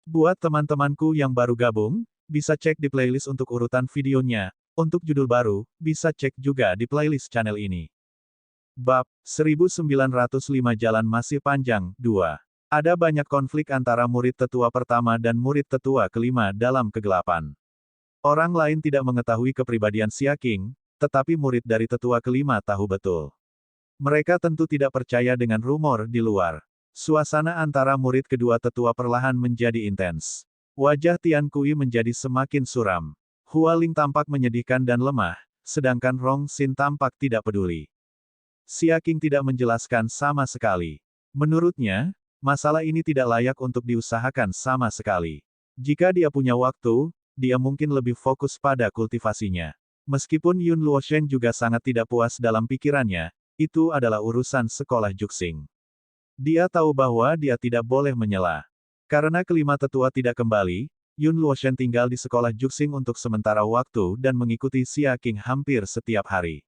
Buat teman-temanku yang baru gabung, bisa cek di playlist untuk urutan videonya. Untuk judul baru, bisa cek juga di playlist channel ini. Bab 1905 Jalan Masih Panjang 2. Ada banyak konflik antara murid tetua pertama dan murid tetua kelima dalam kegelapan. Orang lain tidak mengetahui kepribadian Xia Qing, tetapi murid dari tetua kelima tahu betul. Mereka tentu tidak percaya dengan rumor di luar. Suasana antara murid kedua tetua perlahan menjadi intens. Wajah Tian Kui menjadi semakin suram. Hua Ling tampak menyedihkan dan lemah, sedangkan Rong Xin tampak tidak peduli. Xia Qing tidak menjelaskan sama sekali. Menurutnya, masalah ini tidak layak untuk diusahakan sama sekali. Jika dia punya waktu, dia mungkin lebih fokus pada kultivasinya. Meskipun Yun Luoshen juga sangat tidak puas dalam pikirannya, itu adalah urusan sekolah Juxing. Dia tahu bahwa dia tidak boleh menyela. Karena kelima tetua tidak kembali, Yun Luoshen tinggal di sekolah Juxing untuk sementara waktu dan mengikuti Xia Qing hampir setiap hari.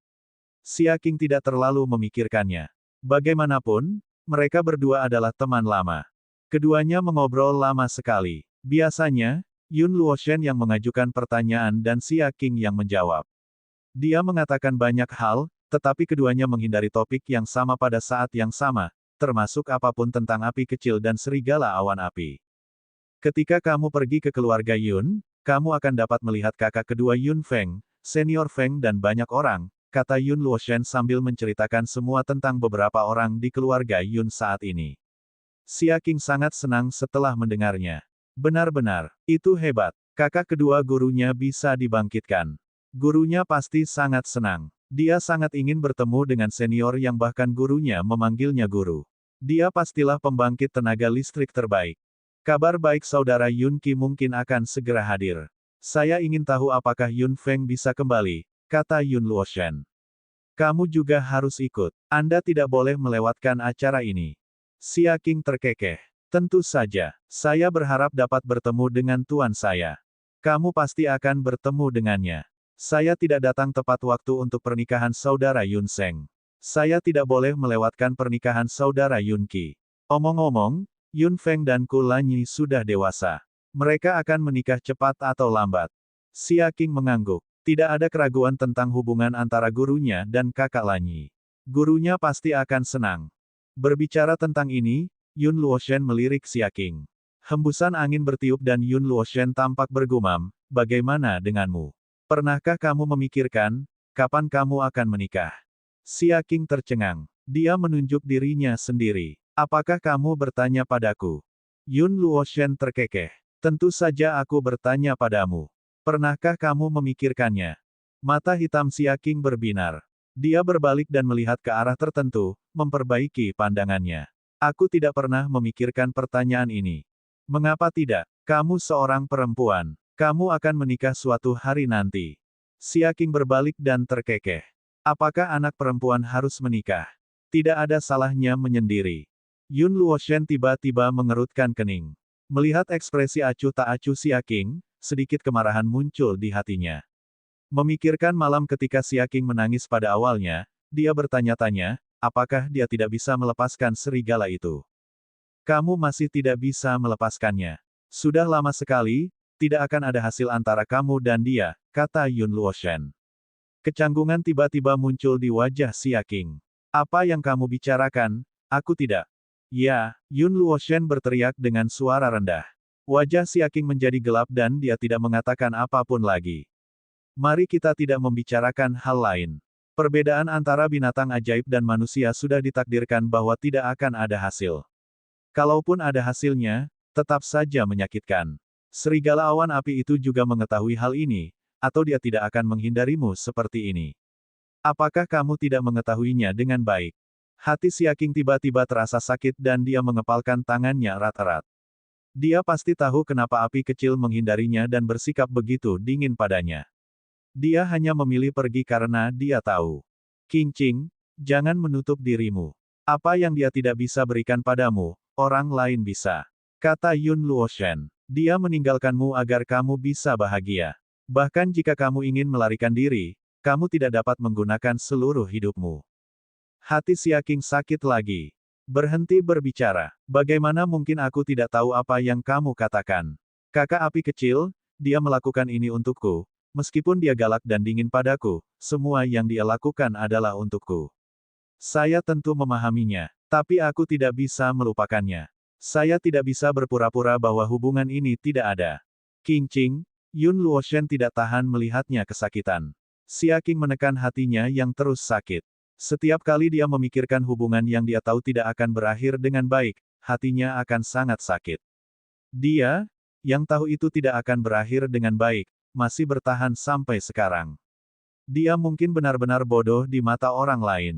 Xia Qing tidak terlalu memikirkannya. Bagaimanapun, mereka berdua adalah teman lama. Keduanya mengobrol lama sekali. Biasanya, Yun Luoshen yang mengajukan pertanyaan dan Xia Qing yang menjawab. Dia mengatakan banyak hal, tetapi keduanya menghindari topik yang sama pada saat yang sama, termasuk apapun tentang api kecil dan serigala awan api. Ketika kamu pergi ke keluarga Yun, kamu akan dapat melihat kakak kedua Yun Feng, senior Feng dan banyak orang, kata Yun Luoshen sambil menceritakan semua tentang beberapa orang di keluarga Yun saat ini. Xia Qing sangat senang setelah mendengarnya. Benar-benar, itu hebat. Kakak kedua gurunya bisa dibangkitkan. Gurunya pasti sangat senang. Dia sangat ingin bertemu dengan senior yang bahkan gurunya memanggilnya guru. Dia pastilah pembangkit tenaga listrik terbaik. Kabar baik saudara Yun Qi mungkin akan segera hadir. Saya ingin tahu apakah Yun Feng bisa kembali, kata Yun Luoshen. Kamu juga harus ikut. Anda tidak boleh melewatkan acara ini. Xia Qing terkekeh. Tentu saja, saya berharap dapat bertemu dengan tuan saya. Kamu pasti akan bertemu dengannya. Saya tidak datang tepat waktu untuk pernikahan saudara Yun Seng. Saya tidak boleh melewatkan pernikahan saudara Yun Qi. Omong-omong, Yun Feng dan Ku Lanyi sudah dewasa. Mereka akan menikah cepat atau lambat. Xia Qing mengangguk. Tidak ada keraguan tentang hubungan antara gurunya dan kakak Lanyi. Gurunya pasti akan senang. Berbicara tentang ini, Yun Luoshen melirik Xia Qing. Hembusan angin bertiup dan Yun Luoshen tampak bergumam, bagaimana denganmu? Pernahkah kamu memikirkan, kapan kamu akan menikah? Xia Qing tercengang. Dia menunjuk dirinya sendiri. Apakah kamu bertanya padaku? Yun Luoshen terkekeh. Tentu saja aku bertanya padamu. Pernahkah kamu memikirkannya? Mata hitam Xia Qing berbinar. Dia berbalik dan melihat ke arah tertentu, memperbaiki pandangannya. Aku tidak pernah memikirkan pertanyaan ini. Mengapa tidak? Kamu seorang perempuan. Kamu akan menikah suatu hari nanti. Xia Qing berbalik dan terkekeh. Apakah anak perempuan harus menikah? Tidak ada salahnya menyendiri. Yun Luoshen tiba-tiba mengerutkan kening. Melihat ekspresi acuh tak acuh Xia Qing, sedikit kemarahan muncul di hatinya. Memikirkan malam ketika Xia Qing menangis pada awalnya, dia bertanya-tanya, apakah dia tidak bisa melepaskan serigala itu? Kamu masih tidak bisa melepaskannya. Sudah lama sekali, tidak akan ada hasil antara kamu dan dia, kata Yun Luoshen. Kecanggungan tiba-tiba muncul di wajah Xia Qing. Apa yang kamu bicarakan? Aku tidak. Ya, Yun Luoshen berteriak dengan suara rendah. Wajah Xia Qing menjadi gelap dan dia tidak mengatakan apapun lagi. Mari kita tidak membicarakan hal lain. Perbedaan antara binatang ajaib dan manusia sudah ditakdirkan bahwa tidak akan ada hasil. Kalaupun ada hasilnya, tetap saja menyakitkan. Serigala awan api itu juga mengetahui hal ini, atau dia tidak akan menghindarimu seperti ini. Apakah kamu tidak mengetahuinya dengan baik? Hati Xia Qing tiba-tiba terasa sakit dan dia mengepalkan tangannya erat-erat. Dia pasti tahu kenapa api kecil menghindarinya dan bersikap begitu dingin padanya. Dia hanya memilih pergi karena dia tahu. Qing Qing, jangan menutup dirimu. Apa yang dia tidak bisa berikan padamu, orang lain bisa. Kata Yun Luoshen. Dia meninggalkanmu agar kamu bisa bahagia. Bahkan jika kamu ingin melarikan diri, kamu tidak dapat menggunakan seluruh hidupmu. Hati Xia Qing sakit lagi. Berhenti berbicara. Bagaimana mungkin aku tidak tahu apa yang kamu katakan? Kakak api kecil, dia melakukan ini untukku. Meskipun dia galak dan dingin padaku, semua yang dia lakukan adalah untukku. Saya tentu memahaminya, tapi aku tidak bisa melupakannya. Saya tidak bisa berpura-pura bahwa hubungan ini tidak ada. Qing Qing, Yun Luoshen tidak tahan melihatnya kesakitan. Xia Qing menekan hatinya yang terus sakit. Setiap kali dia memikirkan hubungan yang dia tahu tidak akan berakhir dengan baik, hatinya akan sangat sakit. Dia, yang tahu itu tidak akan berakhir dengan baik, masih bertahan sampai sekarang. Dia mungkin benar-benar bodoh di mata orang lain.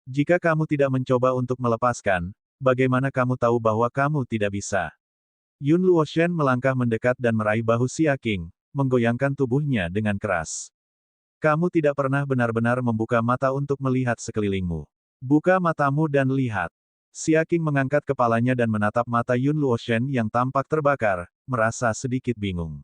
Jika kamu tidak mencoba untuk melepaskan, bagaimana kamu tahu bahwa kamu tidak bisa? Yun Luoshen melangkah mendekat dan meraih bahu Xia Qing, menggoyangkan tubuhnya dengan keras. Kamu tidak pernah benar-benar membuka mata untuk melihat sekelilingmu. Buka matamu dan lihat. Xia Qing mengangkat kepalanya dan menatap mata Yun Luoshen yang tampak terbakar, merasa sedikit bingung.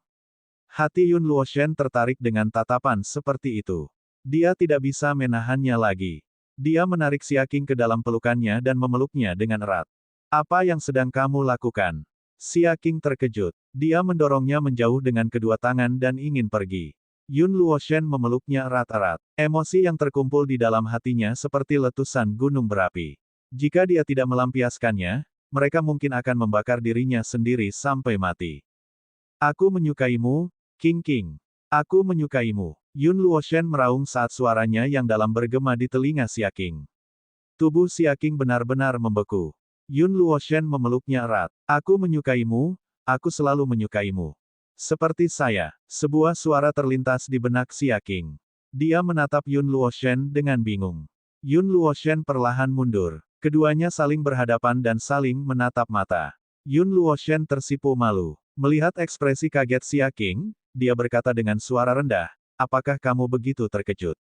Hati Yun Luoshen tertarik dengan tatapan seperti itu. Dia tidak bisa menahannya lagi. Dia menarik Xia Qing ke dalam pelukannya dan memeluknya dengan erat. Apa yang sedang kamu lakukan? Xia Qing terkejut. Dia mendorongnya menjauh dengan kedua tangan dan ingin pergi. Yun Luoshen memeluknya erat-erat. Emosi yang terkumpul di dalam hatinya seperti letusan gunung berapi. Jika dia tidak melampiaskannya, mereka mungkin akan membakar dirinya sendiri sampai mati. Aku menyukaimu, Qing Qing. Aku menyukaimu. Yun Luoshen meraung saat suaranya yang dalam bergema di telinga Xia Qing. Tubuh Xia Qing benar-benar membeku. Yun Luoshen memeluknya erat. Aku menyukaimu, aku selalu menyukaimu. Seperti saya, sebuah suara terlintas di benak Xia Qing. Dia menatap Yun Luoshen dengan bingung. Yun Luoshen perlahan mundur. Keduanya saling berhadapan dan saling menatap mata. Yun Luoshen tersipu malu. Melihat ekspresi kaget Xia Qing, dia berkata dengan suara rendah, apakah kamu begitu terkejut?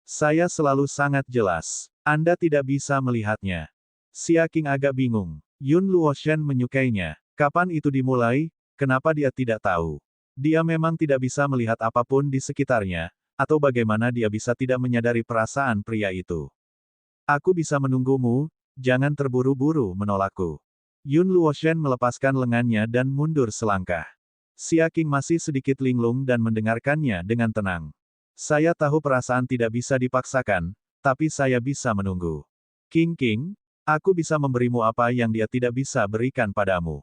Saya selalu sangat jelas. Anda tidak bisa melihatnya. Xia Qing agak bingung. Yun Luoshen menyukainya. Kapan itu dimulai? Kenapa dia tidak tahu? Dia memang tidak bisa melihat apapun di sekitarnya, atau bagaimana dia bisa tidak menyadari perasaan pria itu. Aku bisa menunggumu, jangan terburu-buru menolakku. Yun Luoshen melepaskan lengannya dan mundur selangkah. Xia Qing masih sedikit linglung dan mendengarkannya dengan tenang. Saya tahu perasaan tidak bisa dipaksakan, tapi saya bisa menunggu. Qing Qing, aku bisa memberimu apa yang dia tidak bisa berikan padamu.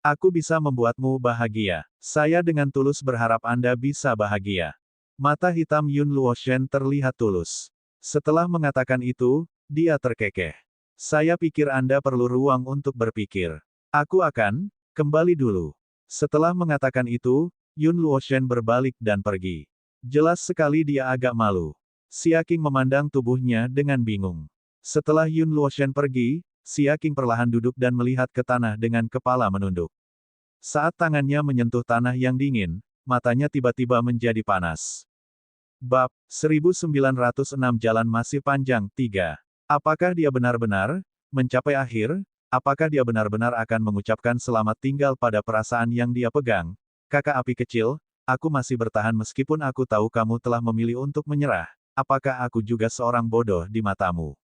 Aku bisa membuatmu bahagia. Saya dengan tulus berharap Anda bisa bahagia. Mata hitam Yun Luoshen terlihat tulus. Setelah mengatakan itu, dia terkekeh. Saya pikir Anda perlu ruang untuk berpikir. Aku akan kembali dulu. Setelah mengatakan itu, Yun Luoshen berbalik dan pergi. Jelas sekali dia agak malu. Xia Qing memandang tubuhnya dengan bingung. Setelah Yun Luoshen pergi, Xia Qing perlahan duduk dan melihat ke tanah dengan kepala menunduk. Saat tangannya menyentuh tanah yang dingin, matanya tiba-tiba menjadi panas. Bab 1906 Jalan Masih Panjang 3. Apakah dia benar-benar mencapai akhir? Apakah dia benar-benar akan mengucapkan selamat tinggal pada perasaan yang dia pegang? Kakak api kecil, aku masih bertahan meskipun aku tahu kamu telah memilih untuk menyerah. Apakah aku juga seorang bodoh di matamu?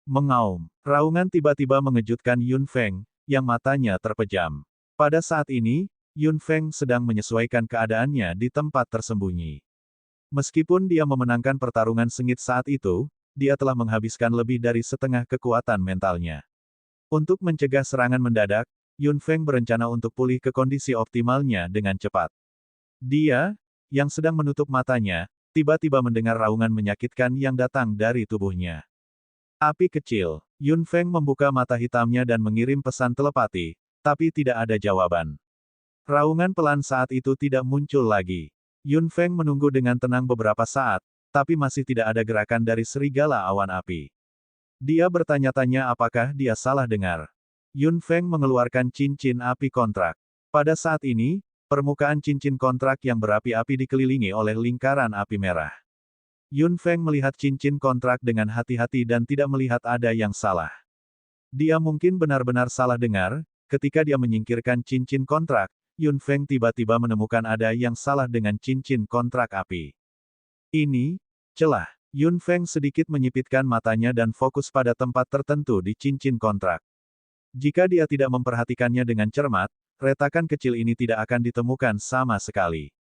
Mengaum. Raungan tiba-tiba mengejutkan Yun Feng, yang matanya terpejam. Pada saat ini, Yun Feng sedang menyesuaikan keadaannya di tempat tersembunyi. Meskipun dia memenangkan pertarungan sengit saat itu, dia telah menghabiskan lebih dari setengah kekuatan mentalnya. Untuk mencegah serangan mendadak, Yun Feng berencana untuk pulih ke kondisi optimalnya dengan cepat. Dia, yang sedang menutup matanya, tiba-tiba mendengar raungan menyakitkan yang datang dari tubuhnya. Api kecil. Yun Feng membuka mata hitamnya dan mengirim pesan telepati, tapi tidak ada jawaban. Raungan pelan saat itu tidak muncul lagi. Yun Feng menunggu dengan tenang beberapa saat, tapi masih tidak ada gerakan dari serigala awan api. Dia bertanya-tanya apakah dia salah dengar. Yun Feng mengeluarkan cincin api kontrak. Pada saat ini, permukaan cincin kontrak yang berapi-api dikelilingi oleh lingkaran api merah. Yun Feng melihat cincin kontrak dengan hati-hati dan tidak melihat ada yang salah. Dia mungkin benar-benar salah dengar, ketika dia menyingkirkan cincin kontrak, Yun Feng tiba-tiba menemukan ada yang salah dengan cincin kontrak api. Ini, celah. Yun Feng sedikit menyipitkan matanya dan fokus pada tempat tertentu di cincin kontrak. Jika dia tidak memperhatikannya dengan cermat, retakan kecil ini tidak akan ditemukan sama sekali.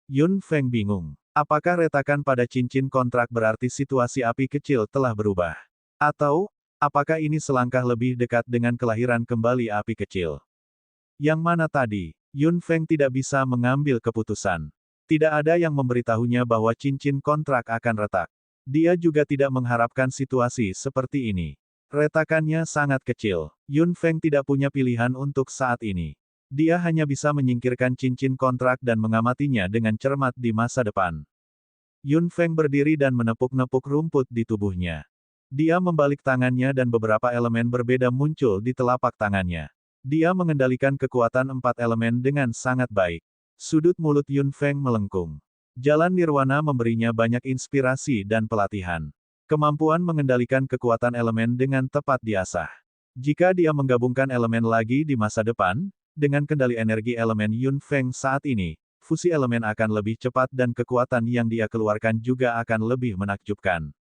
Yun Feng bingung. Apakah retakan pada cincin kontrak berarti situasi api kecil telah berubah? Atau, apakah ini selangkah lebih dekat dengan kelahiran kembali api kecil? Yang mana tadi? Yun Feng tidak bisa mengambil keputusan. Tidak ada yang memberitahunya bahwa cincin kontrak akan retak. Dia juga tidak mengharapkan situasi seperti ini. Retakannya sangat kecil. Yun Feng tidak punya pilihan untuk saat ini. Dia hanya bisa menyingkirkan cincin kontrak dan mengamatinya dengan cermat di masa depan. Yun Feng berdiri dan menepuk-nepuk rumput di tubuhnya. Dia membalik tangannya dan beberapa elemen berbeda muncul di telapak tangannya. Dia mengendalikan kekuatan 4 elemen dengan sangat baik. Sudut mulut Yun Feng melengkung. Jalan Nirwana memberinya banyak inspirasi dan pelatihan. Kemampuan mengendalikan kekuatan elemen dengan tepat diasah. Jika dia menggabungkan elemen lagi di masa depan, dengan kendali energi elemen Yun Feng saat ini, fusi elemen akan lebih cepat dan kekuatan yang dia keluarkan juga akan lebih menakjubkan.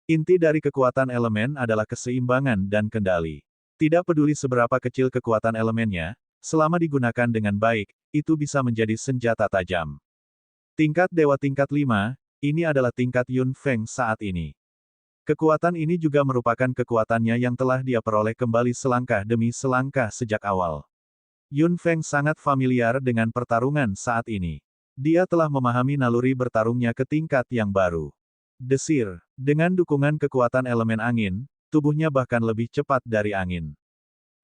Inti dari kekuatan elemen adalah keseimbangan dan kendali. Tidak peduli seberapa kecil kekuatan elemennya, selama digunakan dengan baik, itu bisa menjadi senjata tajam. Tingkat Dewa tingkat 5, ini adalah tingkat Yun Feng saat ini. Kekuatan ini juga merupakan kekuatannya yang telah dia peroleh kembali selangkah demi selangkah sejak awal. Yun Feng sangat familiar dengan pertarungan saat ini. Dia telah memahami naluri bertarungnya ke tingkat yang baru. Desir, dengan dukungan kekuatan elemen angin, tubuhnya bahkan lebih cepat dari angin.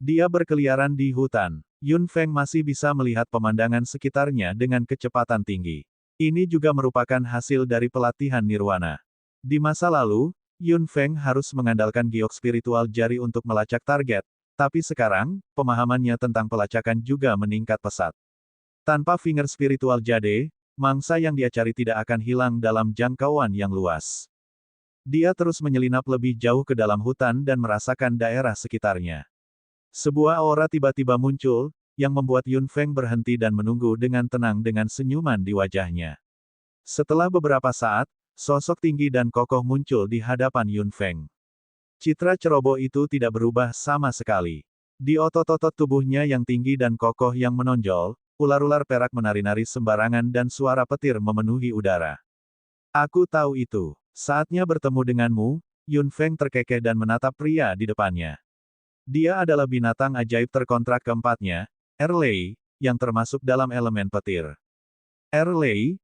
Dia berkeliaran di hutan. Yun Feng masih bisa melihat pemandangan sekitarnya dengan kecepatan tinggi. Ini juga merupakan hasil dari pelatihan Nirwana. Di masa lalu, Yun Feng harus mengandalkan giok spiritual jari untuk melacak target, tapi sekarang, pemahamannya tentang pelacakan juga meningkat pesat. Tanpa finger spiritual jade, mangsa yang dia cari tidak akan hilang dalam jangkauan yang luas. Dia terus menyelinap lebih jauh ke dalam hutan dan merasakan daerah sekitarnya. Sebuah aura tiba-tiba muncul, yang membuat Yun Feng berhenti dan menunggu dengan tenang dengan senyuman di wajahnya. Setelah beberapa saat, sosok tinggi dan kokoh muncul di hadapan Yun Feng. Citra ceroboh itu tidak berubah sama sekali. Di otot-otot tubuhnya yang tinggi dan kokoh yang menonjol, ular-ular perak menari-nari sembarangan dan suara petir memenuhi udara. Aku tahu itu. Saatnya bertemu denganmu, Yun Feng terkekeh dan menatap pria di depannya. Dia adalah binatang ajaib terkontrak keempatnya, Erlei, yang termasuk dalam elemen petir. Erlei.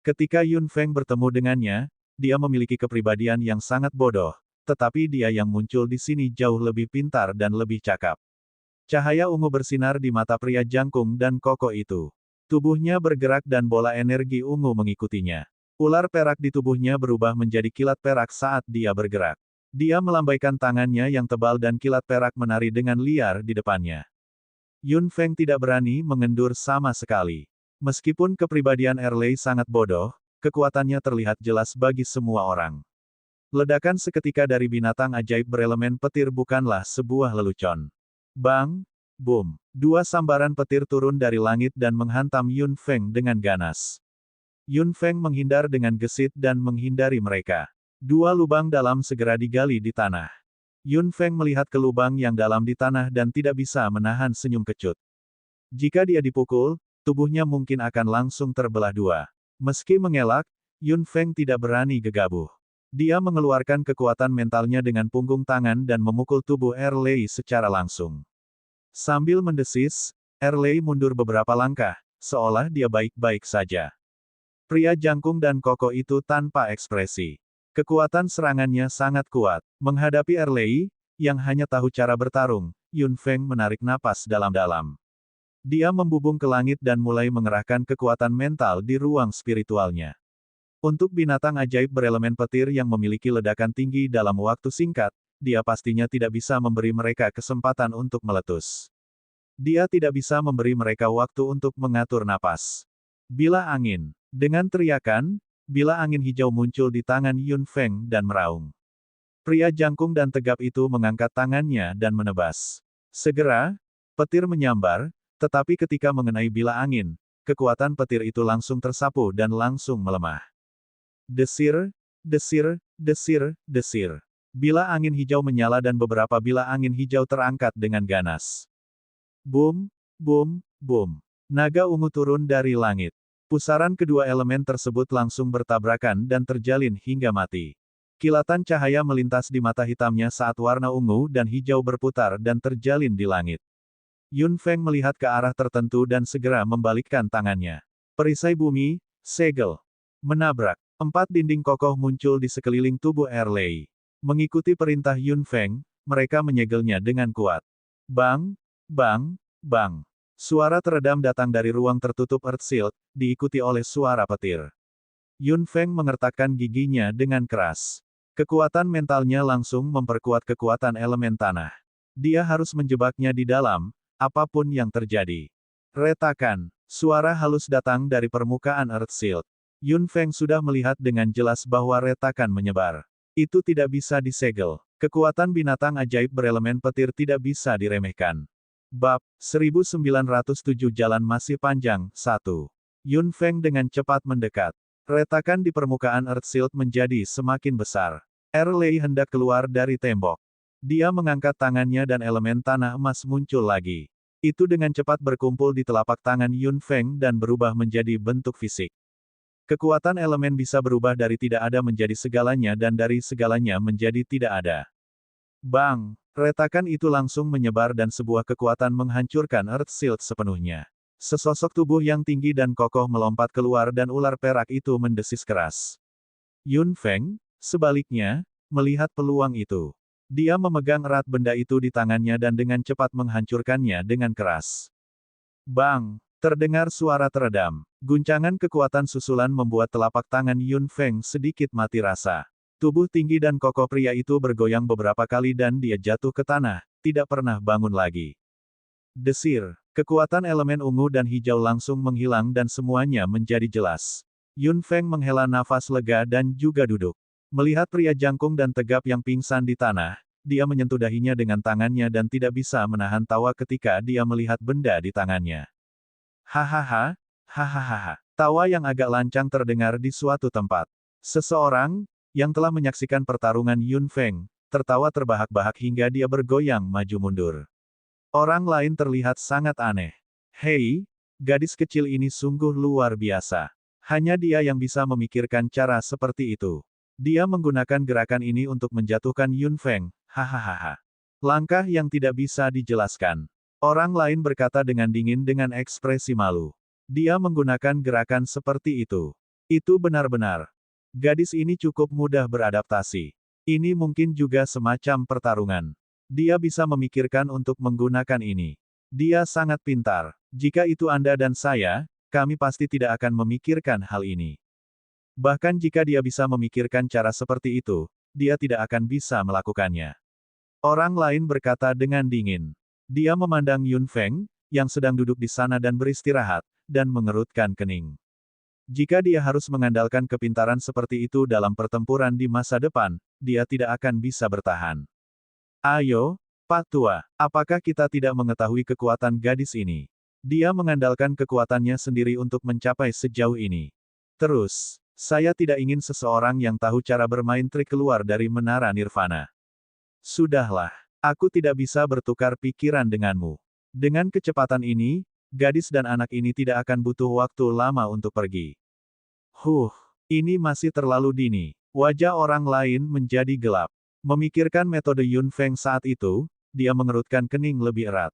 Ketika Yun Feng bertemu dengannya, dia memiliki kepribadian yang sangat bodoh, tetapi dia yang muncul di sini jauh lebih pintar dan lebih cakap. Cahaya ungu bersinar di mata pria jangkung dan kokoh itu. Tubuhnya bergerak dan bola energi ungu mengikutinya. Ular perak di tubuhnya berubah menjadi kilat perak saat dia bergerak. Dia melambaikan tangannya yang tebal dan kilat perak menari dengan liar di depannya. Yun Feng tidak berani mengendur sama sekali. Meskipun kepribadian Erlei sangat bodoh, kekuatannya terlihat jelas bagi semua orang. Ledakan seketika dari binatang ajaib berelemen petir bukanlah sebuah lelucon. Bang! Boom! Dua sambaran petir turun dari langit dan menghantam Yun Feng dengan ganas. Yun Feng menghindar dengan gesit dan menghindari mereka. Dua lubang dalam segera digali di tanah. Yun Feng melihat ke lubang yang dalam di tanah dan tidak bisa menahan senyum kecut. Jika dia dipukul, tubuhnya mungkin akan langsung terbelah dua. Meski mengelak, Yun Feng tidak berani gegabah. Dia mengeluarkan kekuatan mentalnya dengan punggung tangan dan memukul tubuh Erlei secara langsung. Sambil mendesis, Erlei mundur beberapa langkah, seolah dia baik-baik saja. Pria jangkung dan kokoh itu tanpa ekspresi. Kekuatan serangannya sangat kuat. Menghadapi Erlei, yang hanya tahu cara bertarung, Yun Feng menarik napas dalam-dalam. Dia membubung ke langit dan mulai mengerahkan kekuatan mental di ruang spiritualnya. Untuk binatang ajaib berelemen petir yang memiliki ledakan tinggi dalam waktu singkat, dia pastinya tidak bisa memberi mereka kesempatan untuk meletus. Dia tidak bisa memberi mereka waktu untuk mengatur napas. Bilah angin. Dengan teriakan, bilah angin hijau muncul di tangan Yun Feng dan meraung. Pria jangkung dan tegap itu mengangkat tangannya dan menebas. Segera, petir menyambar, tetapi ketika mengenai bilah angin, kekuatan petir itu langsung tersapu dan langsung melemah. Desir, Desir, desir, desir. Bila angin hijau menyala dan beberapa bila angin hijau terangkat dengan ganas. Boom, boom, boom. Naga ungu turun dari langit. Pusaran kedua elemen tersebut langsung bertabrakan dan terjalin hingga mati. Kilatan cahaya melintas di mata hitamnya saat warna ungu dan hijau berputar dan terjalin di langit. Yun Feng melihat ke arah tertentu dan segera membalikkan tangannya. Perisai bumi, segel. Menabrak. 4 dinding kokoh muncul di sekeliling tubuh Erlei. Mengikuti perintah Yun Feng, mereka menyegelnya dengan kuat. Bang, bang, bang. Suara teredam datang dari ruang tertutup Earth Shield, diikuti oleh suara petir. Yun Feng mengertakkan giginya dengan keras. Kekuatan mentalnya langsung memperkuat kekuatan elemen tanah. Dia harus menjebaknya di dalam, apapun yang terjadi. Retakan. Suara halus datang dari permukaan Earth Shield. Yun Feng sudah melihat dengan jelas bahwa retakan menyebar. Itu tidak bisa disegel. Kekuatan binatang ajaib berelemen petir tidak bisa diremehkan. Bab 1907 Jalan Masih Panjang, 1. Yun Feng dengan cepat mendekat. Retakan di permukaan Earth Shield menjadi semakin besar. Erlei hendak keluar dari tembok. Dia mengangkat tangannya dan elemen tanah emas muncul lagi. Itu dengan cepat berkumpul di telapak tangan Yun Feng dan berubah menjadi bentuk fisik. Kekuatan elemen bisa berubah dari tidak ada menjadi segalanya dan dari segalanya menjadi tidak ada. Bang! Retakan itu langsung menyebar dan sebuah kekuatan menghancurkan Earth Shield sepenuhnya. Sesosok tubuh yang tinggi dan kokoh melompat keluar dan ular perak itu mendesis keras. Yun Feng, sebaliknya, melihat peluang itu. Dia memegang erat benda itu di tangannya dan dengan cepat menghancurkannya dengan keras. Bang! Terdengar suara teredam. Guncangan kekuatan susulan membuat telapak tangan Yun Feng sedikit mati rasa. Tubuh tinggi dan kokoh pria itu bergoyang beberapa kali dan dia jatuh ke tanah, tidak pernah bangun lagi. Desir. Kekuatan elemen ungu dan hijau langsung menghilang dan semuanya menjadi jelas. Yun Feng menghela nafas lega dan juga duduk. Melihat pria jangkung dan tegap yang pingsan di tanah, dia menyentuh dahinya dengan tangannya dan tidak bisa menahan tawa ketika dia melihat benda di tangannya. Hahaha, hahaha. Tawa yang agak lancang terdengar di suatu tempat. Seseorang, yang telah menyaksikan pertarungan Yun Feng, tertawa terbahak-bahak hingga dia bergoyang maju mundur. Orang lain terlihat sangat aneh. Hei, gadis kecil ini sungguh luar biasa. Hanya dia yang bisa memikirkan cara seperti itu. Dia menggunakan gerakan ini untuk menjatuhkan Yun Feng, hahaha. Langkah yang tidak bisa dijelaskan. Orang lain berkata dengan dingin dengan ekspresi malu. Dia menggunakan gerakan seperti itu. Itu benar-benar. Gadis ini cukup mudah beradaptasi. Ini mungkin juga semacam pertarungan. Dia bisa memikirkan untuk menggunakan ini. Dia sangat pintar. Jika itu Anda dan saya, kami pasti tidak akan memikirkan hal ini. Bahkan jika dia bisa memikirkan cara seperti itu, dia tidak akan bisa melakukannya. Orang lain berkata dengan dingin. Dia memandang Yun Feng, yang sedang duduk di sana dan beristirahat, dan mengerutkan kening. Jika dia harus mengandalkan kepintaran seperti itu dalam pertempuran di masa depan, dia tidak akan bisa bertahan. Ayo, Pak Tua, apakah kita tidak mengetahui kekuatan gadis ini? Dia mengandalkan kekuatannya sendiri untuk mencapai sejauh ini. Terus, saya tidak ingin seseorang yang tahu cara bermain trik keluar dari menara nirvana. Sudahlah. Aku tidak bisa bertukar pikiran denganmu. Dengan kecepatan ini, gadis dan anak ini tidak akan butuh waktu lama untuk pergi. Ini masih terlalu dini. Wajah orang lain menjadi gelap. Memikirkan metode Yun Feng saat itu, dia mengerutkan kening lebih erat.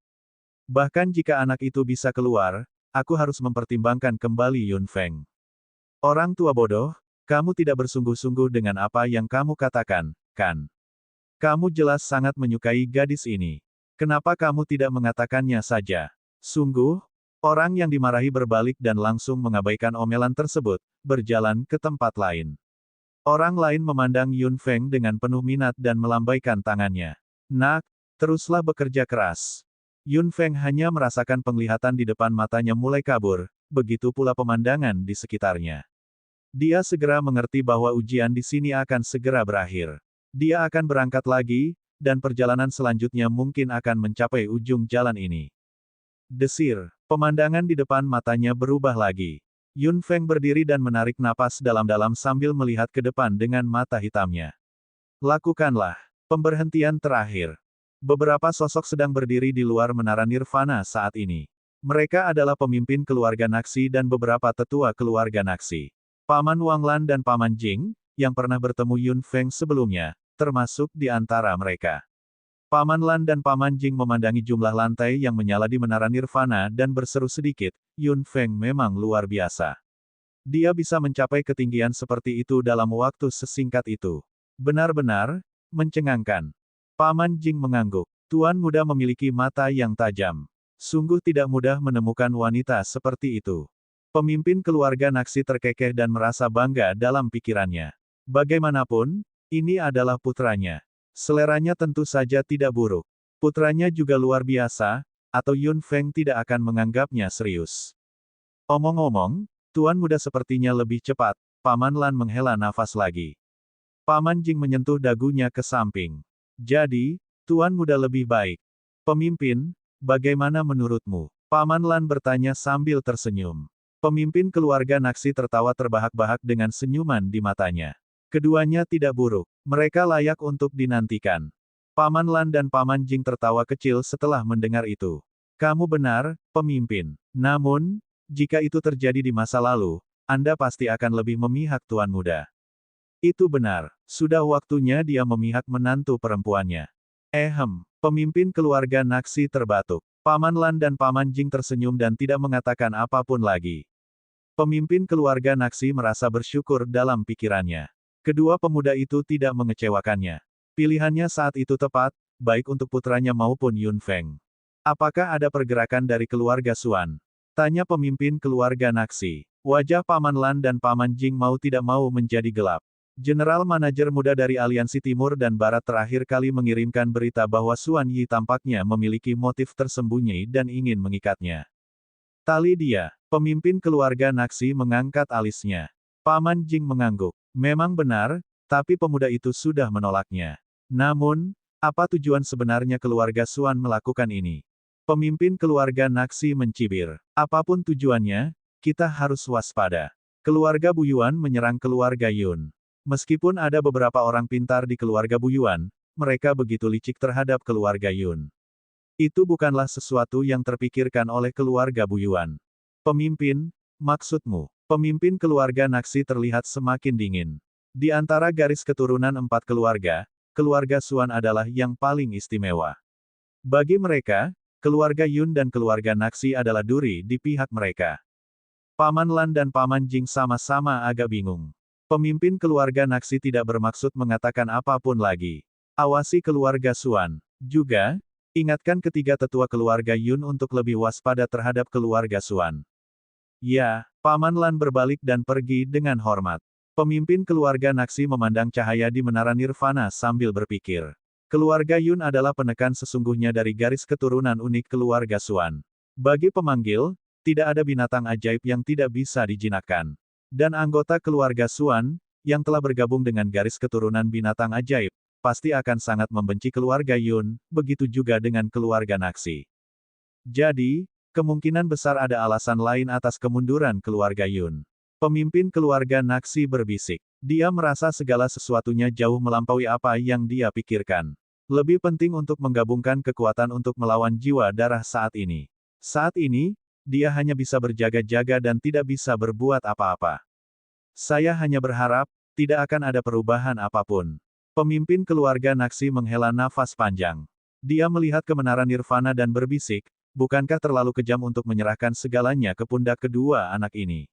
Bahkan jika anak itu bisa keluar, aku harus mempertimbangkan kembali Yun Feng. Orang tua bodoh, kamu tidak bersungguh-sungguh dengan apa yang kamu katakan, kan? Kamu jelas sangat menyukai gadis ini. Kenapa kamu tidak mengatakannya saja? Sungguh? Orang yang dimarahi berbalik dan langsung mengabaikan omelan tersebut, berjalan ke tempat lain. Orang lain memandang Yun Feng dengan penuh minat dan melambaikan tangannya. Nak, teruslah bekerja keras. Yun Feng hanya merasakan penglihatan di depan matanya mulai kabur, begitu pula pemandangan di sekitarnya. Dia segera mengerti bahwa ujian di sini akan segera berakhir. Dia akan berangkat lagi, dan perjalanan selanjutnya mungkin akan mencapai ujung jalan ini. Desir, pemandangan di depan matanya berubah lagi. Yun Feng berdiri dan menarik napas dalam-dalam sambil melihat ke depan dengan mata hitamnya. Lakukanlah pemberhentian terakhir. Beberapa sosok sedang berdiri di luar menara Nirvana saat ini. Mereka adalah pemimpin keluarga Naxi dan beberapa tetua keluarga Naxi. Paman Wanglan dan Paman Jing, yang pernah bertemu Yun Feng sebelumnya, termasuk di antara mereka. Paman Lan dan Paman Jing memandangi jumlah lantai yang menyala di menara Nirvana dan berseru sedikit, Yun Feng memang luar biasa. Dia bisa mencapai ketinggian seperti itu dalam waktu sesingkat itu. Benar-benar mencengangkan. Paman Jing mengangguk. Tuan muda memiliki mata yang tajam. Sungguh tidak mudah menemukan wanita seperti itu. Pemimpin keluarga Naxi terkekeh dan merasa bangga dalam pikirannya. Bagaimanapun, ini adalah putranya. Seleranya tentu saja tidak buruk. Putranya juga luar biasa, atau Yun Feng tidak akan menganggapnya serius. Omong-omong, tuan muda sepertinya lebih cepat. Paman Lan menghela nafas lagi. Paman Jing menyentuh dagunya ke samping. Jadi, tuan muda lebih baik. Pemimpin, bagaimana menurutmu? Paman Lan bertanya sambil tersenyum. Pemimpin keluarga Naxi tertawa terbahak-bahak dengan senyuman di matanya. Keduanya tidak buruk. Mereka layak untuk dinantikan. Paman Lan dan Paman Jing tertawa kecil setelah mendengar itu. Kamu benar, pemimpin. Namun, jika itu terjadi di masa lalu, Anda pasti akan lebih memihak tuan muda. Itu benar. Sudah waktunya dia memihak menantu perempuannya. Pemimpin keluarga Naxi terbatuk. Paman Lan dan Paman Jing tersenyum dan tidak mengatakan apapun lagi. Pemimpin keluarga Naxi merasa bersyukur dalam pikirannya. Kedua pemuda itu tidak mengecewakannya. Pilihannya saat itu tepat, baik untuk putranya maupun Yun Feng. Apakah ada pergerakan dari keluarga Xuan? Tanya pemimpin keluarga Naxi. Wajah Paman Lan dan Paman Jing mau tidak mau menjadi gelap. General manajer muda dari Aliansi Timur dan Barat terakhir kali mengirimkan berita bahwa Xuan Yi tampaknya memiliki motif tersembunyi dan ingin mengikatnya. Tali dia. Pemimpin keluarga Naxi mengangkat alisnya. Paman Jing mengangguk. Memang benar, tapi pemuda itu sudah menolaknya. Namun, apa tujuan sebenarnya keluarga Xuan melakukan ini? Pemimpin keluarga Naxi mencibir. Apapun tujuannya, kita harus waspada. Keluarga Bu Yuan menyerang keluarga Yun. Meskipun ada beberapa orang pintar di keluarga Bu Yuan, mereka begitu licik terhadap keluarga Yun. Itu bukanlah sesuatu yang terpikirkan oleh keluarga Bu Yuan. Pemimpin, maksudmu? Pemimpin keluarga Naxi terlihat semakin dingin. Di antara garis keturunan 4 keluarga, keluarga Xuan adalah yang paling istimewa. Bagi mereka, keluarga Yun dan keluarga Naxi adalah duri di pihak mereka. Paman Lan dan Paman Jing sama-sama agak bingung. Pemimpin keluarga Naxi tidak bermaksud mengatakan apapun lagi. Awasi keluarga Xuan. Juga, ingatkan ketiga tetua keluarga Yun untuk lebih waspada terhadap keluarga Xuan. Ya, Paman Lan berbalik dan pergi dengan hormat. Pemimpin keluarga Naxi memandang cahaya di menara Nirvana sambil berpikir. Keluarga Yun adalah penekan sesungguhnya dari garis keturunan unik keluarga Xuan. Bagi pemanggil, tidak ada binatang ajaib yang tidak bisa dijinakkan. Dan anggota keluarga Xuan, yang telah bergabung dengan garis keturunan binatang ajaib, pasti akan sangat membenci keluarga Yun, begitu juga dengan keluarga Naxi. Jadi, kemungkinan besar ada alasan lain atas kemunduran keluarga Yun. Pemimpin keluarga Naxi berbisik. Dia merasa segala sesuatunya jauh melampaui apa yang dia pikirkan. Lebih penting untuk menggabungkan kekuatan untuk melawan jiwa darah saat ini. Saat ini, dia hanya bisa berjaga-jaga dan tidak bisa berbuat apa-apa. Saya hanya berharap, tidak akan ada perubahan apapun. Pemimpin keluarga Naxi menghela nafas panjang. Dia melihat ke menara Nirvana dan berbisik, bukankah terlalu kejam untuk menyerahkan segalanya ke pundak kedua anak ini?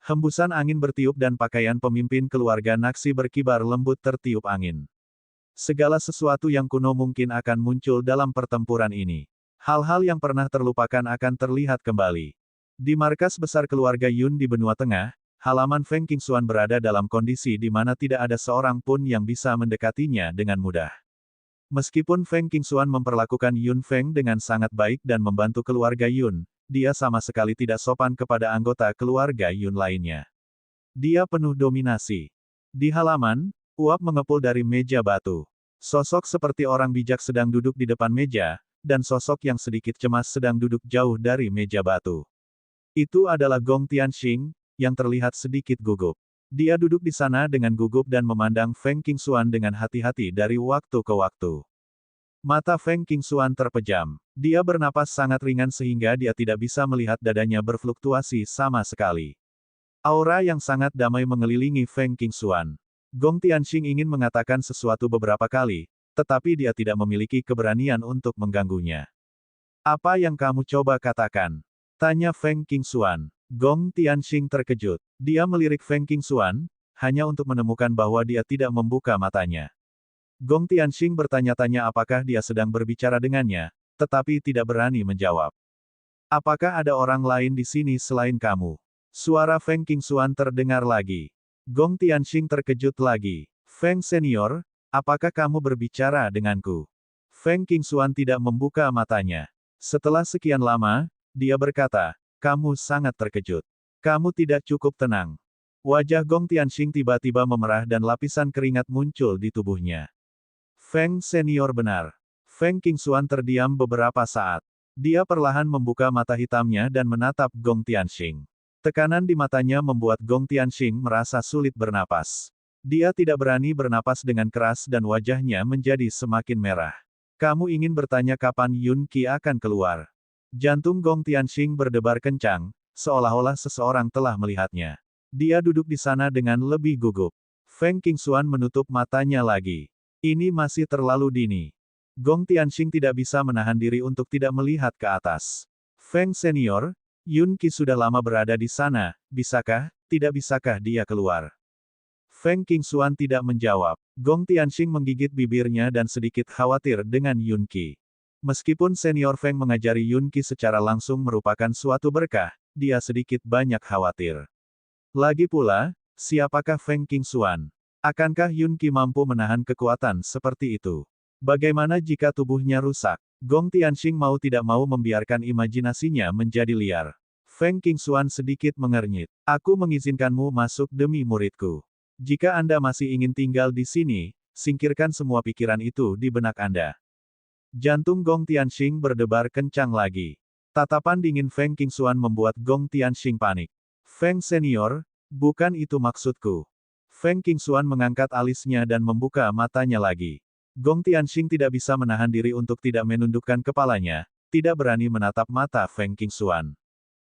Hembusan angin bertiup dan pakaian pemimpin keluarga Naxi berkibar lembut tertiup angin. Segala sesuatu yang kuno mungkin akan muncul dalam pertempuran ini. Hal-hal yang pernah terlupakan akan terlihat kembali. Di markas besar keluarga Yun di benua tengah, halaman Feng Qingxuan berada dalam kondisi di mana tidak ada seorang pun yang bisa mendekatinya dengan mudah. Meskipun Feng Qingxuan memperlakukan Yun Feng dengan sangat baik dan membantu keluarga Yun, dia sama sekali tidak sopan kepada anggota keluarga Yun lainnya. Dia penuh dominasi. Di halaman, uap mengepul dari meja batu. Sosok seperti orang bijak sedang duduk di depan meja, dan sosok yang sedikit cemas sedang duduk jauh dari meja batu. Itu adalah Gong Tianxing, yang terlihat sedikit gugup. Dia duduk di sana dengan gugup dan memandang Feng Qingxuan dengan hati-hati dari waktu ke waktu. Mata Feng Qingxuan terpejam. Dia bernapas sangat ringan sehingga dia tidak bisa melihat dadanya berfluktuasi sama sekali. Aura yang sangat damai mengelilingi Feng Qingxuan. Gong Tianxing ingin mengatakan sesuatu beberapa kali, tetapi dia tidak memiliki keberanian untuk mengganggunya. Apa yang kamu coba katakan? Tanya Feng Qingxuan. Gong Tianxing terkejut. Dia melirik Feng Qingxuan, hanya untuk menemukan bahwa dia tidak membuka matanya. Gong Tianxing bertanya-tanya apakah dia sedang berbicara dengannya, tetapi tidak berani menjawab. Apakah ada orang lain di sini selain kamu? Suara Feng Qingxuan terdengar lagi. Gong Tianxing terkejut lagi. Feng Senior, apakah kamu berbicara denganku? Feng Qingxuan tidak membuka matanya. Setelah sekian lama, dia berkata, kamu sangat terkejut. Kamu tidak cukup tenang. Wajah Gong Tianxing tiba-tiba memerah dan lapisan keringat muncul di tubuhnya. Feng Senior benar. Feng Qingxuan terdiam beberapa saat. Dia perlahan membuka mata hitamnya dan menatap Gong Tianxing. Tekanan di matanya membuat Gong Tianxing merasa sulit bernapas. Dia tidak berani bernapas dengan keras dan wajahnya menjadi semakin merah. Kamu ingin bertanya kapan Yun Qi akan keluar? Jantung Gong Tianxing berdebar kencang, seolah-olah seseorang telah melihatnya. Dia duduk di sana dengan lebih gugup. Feng Qingxuan menutup matanya lagi. Ini masih terlalu dini. Gong Tianxing tidak bisa menahan diri untuk tidak melihat ke atas. Feng Senior, Yun Qi sudah lama berada di sana, tidak bisakah dia keluar? Feng Qingxuan tidak menjawab. Gong Tianxing menggigit bibirnya dan sedikit khawatir dengan Yun Qi. Meskipun Senior Feng mengajari Yun Qi secara langsung merupakan suatu berkah, dia sedikit banyak khawatir. Lagi pula, siapakah Feng Qingxuan? Akankah Yun Qi mampu menahan kekuatan seperti itu? Bagaimana jika tubuhnya rusak? Gong Tianxing mau tidak mau membiarkan imajinasinya menjadi liar. Feng Qingxuan sedikit mengernyit. Aku mengizinkanmu masuk demi muridku. Jika Anda masih ingin tinggal di sini, singkirkan semua pikiran itu di benak Anda. Jantung Gong Tianxing berdebar kencang lagi. Tatapan dingin Feng Qingxuan membuat Gong Tianxing panik. Feng Senior, bukan itu maksudku. Feng Qingxuan mengangkat alisnya dan membuka matanya lagi. Gong Tianxing tidak bisa menahan diri untuk tidak menundukkan kepalanya, tidak berani menatap mata Feng Qingxuan.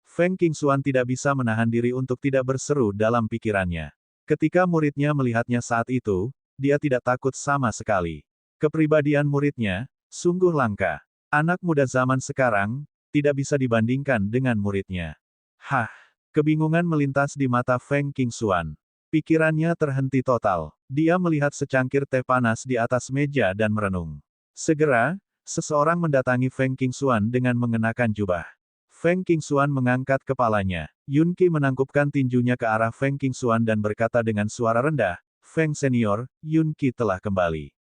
Feng Qingxuan tidak bisa menahan diri untuk tidak berseru dalam pikirannya. Ketika muridnya melihatnya saat itu, dia tidak takut sama sekali. Kepribadian muridnya, sungguh langka. Anak muda zaman sekarang, tidak bisa dibandingkan dengan muridnya. Hah! Kebingungan melintas di mata Feng Qingxuan. Pikirannya terhenti total. Dia melihat secangkir teh panas di atas meja dan merenung. Segera, seseorang mendatangi Feng Qingxuan dengan mengenakan jubah. Feng Qingxuan mengangkat kepalanya. Yun Qi menangkupkan tinjunya ke arah Feng Qingxuan dan berkata dengan suara rendah, Feng Senior, Yun Qi telah kembali.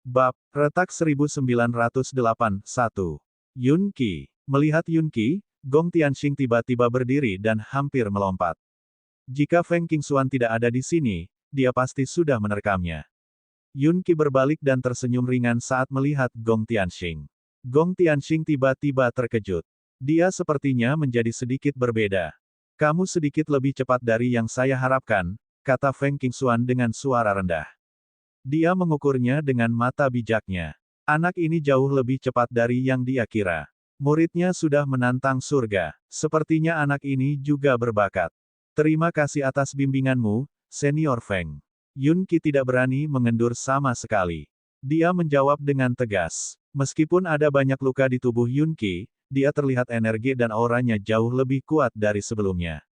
Bab, Retak 1908, 1. Yun Qi. Melihat Yun Qi, Gong Tianxing tiba-tiba berdiri dan hampir melompat. Jika Feng Qingxuan tidak ada di sini, dia pasti sudah menerekamnya. Yun Qi berbalik dan tersenyum ringan saat melihat Gong Tianxing. Gong Tianxing tiba-tiba terkejut. Dia sepertinya menjadi sedikit berbeda. Kamu sedikit lebih cepat dari yang saya harapkan, kata Feng Qingxuan dengan suara rendah. Dia mengukurnya dengan mata bijaknya. Anak ini jauh lebih cepat dari yang dia kira. Muridnya sudah menantang surga. Sepertinya anak ini juga berbakat. Terima kasih atas bimbinganmu, Senior Feng. Yun Qi tidak berani mengendur sama sekali. Dia menjawab dengan tegas. Meskipun ada banyak luka di tubuh Yun Qi, dia terlihat energi dan auranya jauh lebih kuat dari sebelumnya.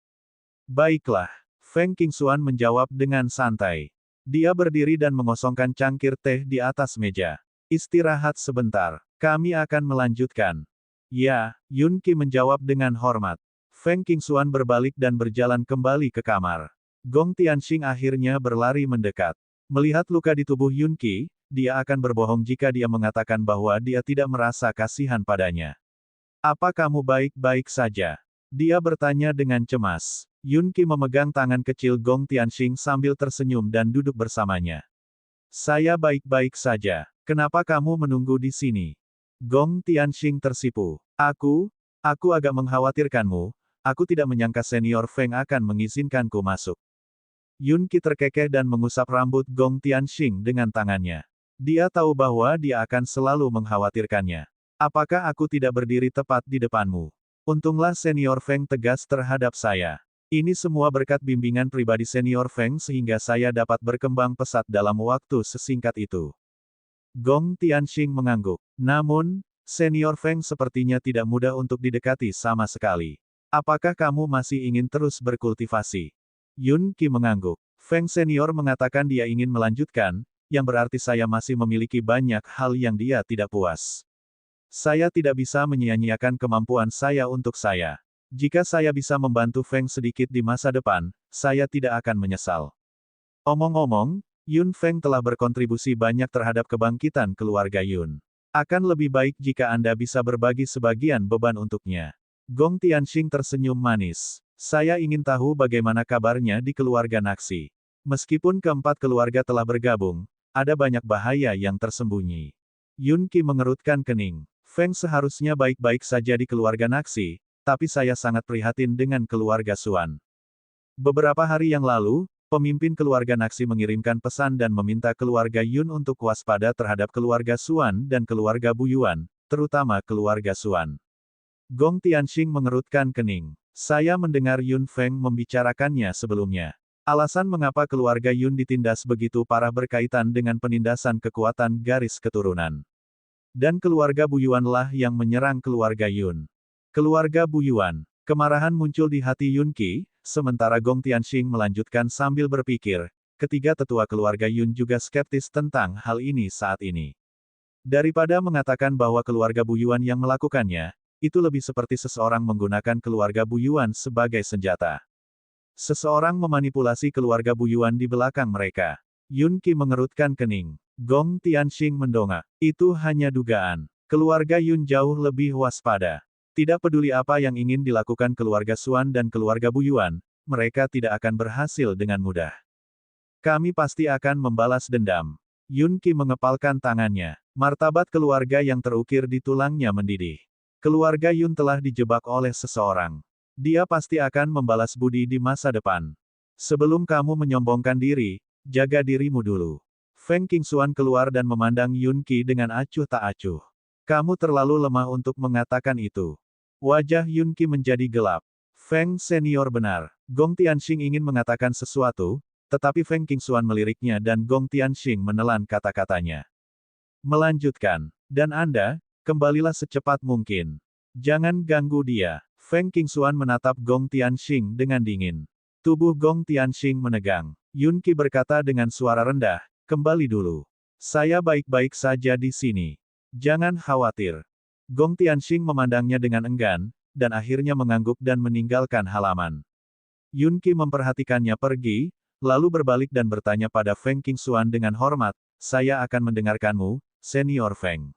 Baiklah. Feng Qingxuan menjawab dengan santai. Dia berdiri dan mengosongkan cangkir teh di atas meja. Istirahat sebentar. Kami akan melanjutkan. Ya, Yun Qi menjawab dengan hormat. Feng Qingxuan berbalik dan berjalan kembali ke kamar. Gong Tianxing akhirnya berlari mendekat. Melihat luka di tubuh Yun Qi, dia akan berbohong jika dia mengatakan bahwa dia tidak merasa kasihan padanya. Apa kamu baik-baik saja? Dia bertanya dengan cemas. Yun Qi memegang tangan kecil Gong Tianxing sambil tersenyum dan duduk bersamanya. Saya baik-baik saja. Kenapa kamu menunggu di sini? Gong Tianxing tersipu. Aku agak mengkhawatirkanmu, Aku tidak menyangka senior Feng akan mengizinkanku masuk. Yun Qi terkekeh dan mengusap rambut Gong Tianxing dengan tangannya. Dia tahu bahwa dia akan selalu mengkhawatirkannya. Apakah aku tidak berdiri tepat di depanmu? Untunglah senior Feng tegas terhadap saya. Ini semua berkat bimbingan pribadi senior Feng sehingga saya dapat berkembang pesat dalam waktu sesingkat itu. Gong Tianxing mengangguk. Namun, senior Feng sepertinya tidak mudah untuk didekati sama sekali. Apakah kamu masih ingin terus berkultivasi? Yun Qi mengangguk. Feng senior mengatakan dia ingin melanjutkan, yang berarti saya masih memiliki banyak hal yang dia tidak puas. Saya tidak bisa menyia-nyiakan kemampuan saya untuk saya. Jika saya bisa membantu Feng sedikit di masa depan, saya tidak akan menyesal. Omong-omong, Yun Feng telah berkontribusi banyak terhadap kebangkitan keluarga Yun. Akan lebih baik jika Anda bisa berbagi sebagian beban untuknya. Gong Tianxing tersenyum manis. Saya ingin tahu bagaimana kabarnya di keluarga Naxi. Meskipun keempat keluarga telah bergabung, ada banyak bahaya yang tersembunyi. Yun Qi mengerutkan kening. Feng seharusnya baik-baik saja di keluarga Naxi, tapi saya sangat prihatin dengan keluarga Xuan. Beberapa hari yang lalu, pemimpin keluarga Naxi mengirimkan pesan dan meminta keluarga Yun untuk waspada terhadap keluarga Xuan dan keluarga Bu Yuan, terutama keluarga Xuan. Gong Tianxing mengerutkan kening. Saya mendengar Yun Feng membicarakannya sebelumnya. Alasan mengapa keluarga Yun ditindas begitu parah berkaitan dengan penindasan kekuatan garis keturunan. Dan keluarga Bu Yuan lah yang menyerang keluarga Yun. Keluarga Bu Yuan. Kemarahan muncul di hati Yun Qi, sementara Gong Tianxing melanjutkan sambil berpikir, ketiga tetua keluarga Yun juga skeptis tentang hal ini saat ini. Daripada mengatakan bahwa keluarga Bu Yuan yang melakukannya, itu lebih seperti seseorang menggunakan keluarga Bu Yuan sebagai senjata. Seseorang memanipulasi keluarga Bu Yuan di belakang mereka. Yun Qi mengerutkan kening. Gong Tianxing mendongak. Itu hanya dugaan. Keluarga Yun jauh lebih waspada. Tidak peduli apa yang ingin dilakukan keluarga Xuan dan keluarga Bu Yuan, mereka tidak akan berhasil dengan mudah. Kami pasti akan membalas dendam. Yun Qi mengepalkan tangannya. Martabat keluarga yang terukir di tulangnya mendidih. Keluarga Yun telah dijebak oleh seseorang. Dia pasti akan membalas budi di masa depan. Sebelum kamu menyombongkan diri, jaga dirimu dulu. Feng Qingxuan keluar dan memandang Yun Qi dengan acuh tak acuh. Kamu terlalu lemah untuk mengatakan itu. Wajah Yun Qi menjadi gelap. Feng senior benar. Gong Tianxing ingin mengatakan sesuatu, tetapi Feng Qingxuan meliriknya dan Gong Tianxing menelan kata-katanya. Melanjutkan. Dan Anda, kembalilah secepat mungkin. Jangan ganggu dia. Feng Qingxuan menatap Gong Tianxing dengan dingin. Tubuh Gong Tianxing menegang. Yun Qi berkata dengan suara rendah, kembali dulu. Saya baik-baik saja di sini. Jangan khawatir. Gong Tianxing memandangnya dengan enggan, dan akhirnya mengangguk dan meninggalkan halaman. Yun Qi memperhatikannya pergi, lalu berbalik dan bertanya pada Feng Qingxuan dengan hormat, saya akan mendengarkanmu, senior Feng.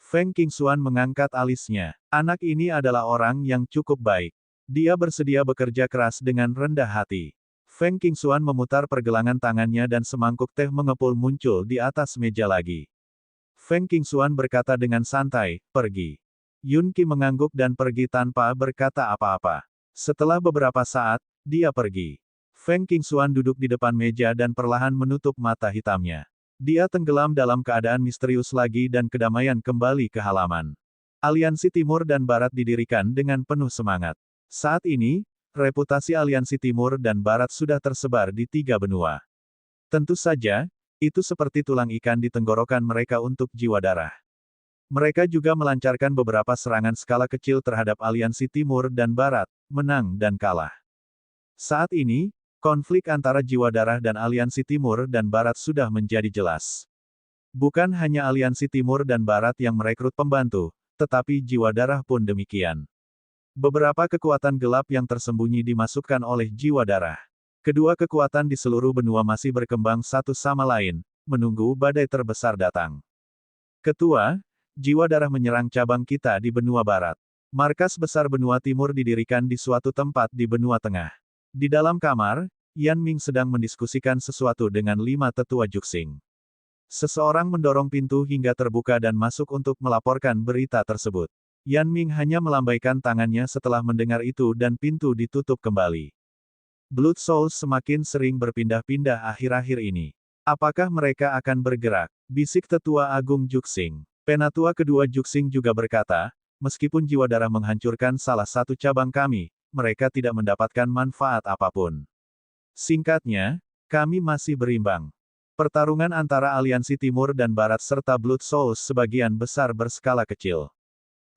Feng Qingxuan mengangkat alisnya. Anak ini adalah orang yang cukup baik. Dia bersedia bekerja keras dengan rendah hati. Feng Qingxuan memutar pergelangan tangannya dan semangkuk teh mengepul muncul di atas meja lagi. Feng Qingxuan berkata dengan santai, pergi. Yun Qi mengangguk dan pergi tanpa berkata apa-apa. Setelah beberapa saat, dia pergi. Feng Qingxuan duduk di depan meja dan perlahan menutup mata hitamnya. Dia tenggelam dalam keadaan misterius lagi dan kedamaian kembali ke halaman. Aliansi Timur dan Barat didirikan dengan penuh semangat. Saat ini, reputasi Aliansi Timur dan Barat sudah tersebar di 3 benua. Tentu saja, itu seperti tulang ikan di tenggorokan mereka untuk jiwa darah. Mereka juga melancarkan beberapa serangan skala kecil terhadap Aliansi Timur dan Barat, menang dan kalah. Saat ini, konflik antara jiwa darah dan Aliansi Timur dan Barat sudah menjadi jelas. Bukan hanya Aliansi Timur dan Barat yang merekrut pembantu, tetapi jiwa darah pun demikian. Beberapa kekuatan gelap yang tersembunyi dimasukkan oleh jiwa darah. Kedua kekuatan di seluruh benua masih berkembang satu sama lain, menunggu badai terbesar datang. Ketua, jiwa darah menyerang cabang kita di benua barat. Markas besar benua timur didirikan di suatu tempat di benua tengah. Di dalam kamar, Yan Ming sedang mendiskusikan sesuatu dengan 5 tetua Juxing. Seseorang mendorong pintu hingga terbuka dan masuk untuk melaporkan berita tersebut. Yan Ming hanya melambaikan tangannya setelah mendengar itu dan pintu ditutup kembali. Blood Souls semakin sering berpindah-pindah akhir-akhir ini. Apakah mereka akan bergerak? Bisik Tetua Agung Juxing. Penatua kedua Juxing juga berkata, meskipun jiwa darah menghancurkan salah satu cabang kami, mereka tidak mendapatkan manfaat apapun. Singkatnya, kami masih berimbang. Pertarungan antara Aliansi Timur dan Barat serta Blood Souls sebagian besar berskala kecil.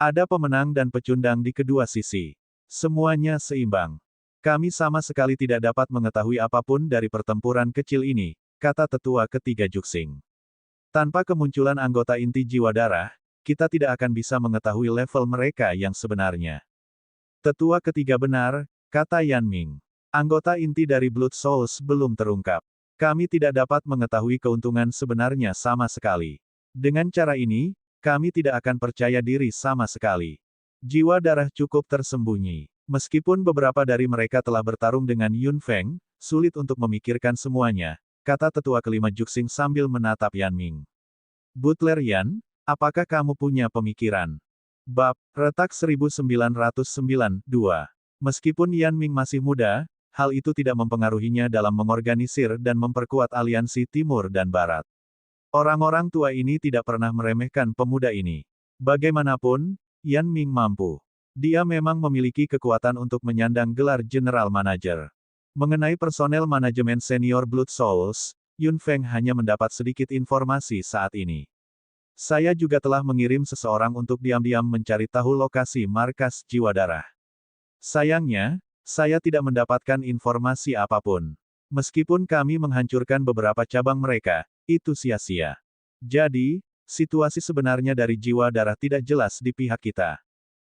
Ada pemenang dan pecundang di kedua sisi. Semuanya seimbang. Kami sama sekali tidak dapat mengetahui apapun dari pertempuran kecil ini, kata tetua ketiga Juxing. Tanpa kemunculan anggota inti jiwa darah, kita tidak akan bisa mengetahui level mereka yang sebenarnya. Tetua ketiga benar, kata Yan Ming. Anggota inti dari Blood Souls belum terungkap. Kami tidak dapat mengetahui keuntungan sebenarnya sama sekali. Dengan cara ini, kami tidak akan percaya diri sama sekali. Jiwa darah cukup tersembunyi. Meskipun beberapa dari mereka telah bertarung dengan Yun Feng, sulit untuk memikirkan semuanya, kata tetua kelima Juxing sambil menatap Yan Ming. Butler Yan, apakah kamu punya pemikiran? Bab, Retak 1909-2. Meskipun Yan Ming masih muda, hal itu tidak mempengaruhinya dalam mengorganisir dan memperkuat aliansi Timur dan Barat. Orang-orang tua ini tidak pernah meremehkan pemuda ini. Bagaimanapun, Yan Ming mampu. Dia memang memiliki kekuatan untuk menyandang gelar General Manager. Mengenai personel manajemen senior Blood Souls, Yun Feng hanya mendapat sedikit informasi saat ini. Saya juga telah mengirim seseorang untuk diam-diam mencari tahu lokasi markas jiwa darah. Sayangnya, saya tidak mendapatkan informasi apapun. Meskipun kami menghancurkan beberapa cabang mereka, itu sia-sia. Jadi, situasi sebenarnya dari jiwa darah tidak jelas di pihak kita.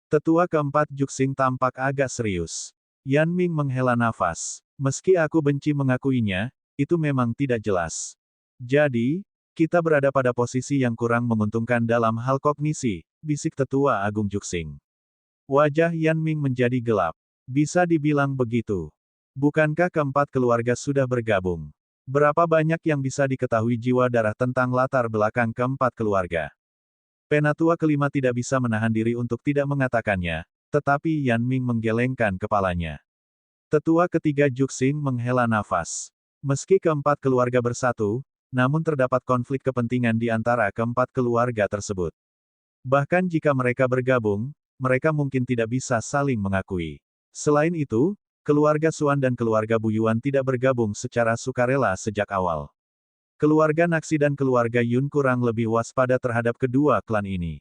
Tetua keempat Juxing tampak agak serius. Yan Ming menghela nafas. Meski aku benci mengakuinya, itu memang tidak jelas. Jadi, kita berada pada posisi yang kurang menguntungkan dalam hal kognisi, bisik Tetua Agung Juxing. Wajah Yan Ming menjadi gelap. Bisa dibilang begitu. Bukankah keempat keluarga sudah bergabung? Berapa banyak yang bisa diketahui jiwa darah tentang latar belakang keempat keluarga? Penatua kelima tidak bisa menahan diri untuk tidak mengatakannya, tetapi Yan Ming menggelengkan kepalanya. Tetua ketiga Juxing menghela nafas. Meski keempat keluarga bersatu, namun terdapat konflik kepentingan di antara keempat keluarga tersebut. Bahkan jika mereka bergabung, mereka mungkin tidak bisa saling mengakui. Selain itu, keluarga Xuan dan keluarga Buyuan tidak bergabung secara sukarela sejak awal. Keluarga Naxi dan keluarga Yun kurang lebih waspada terhadap kedua klan ini.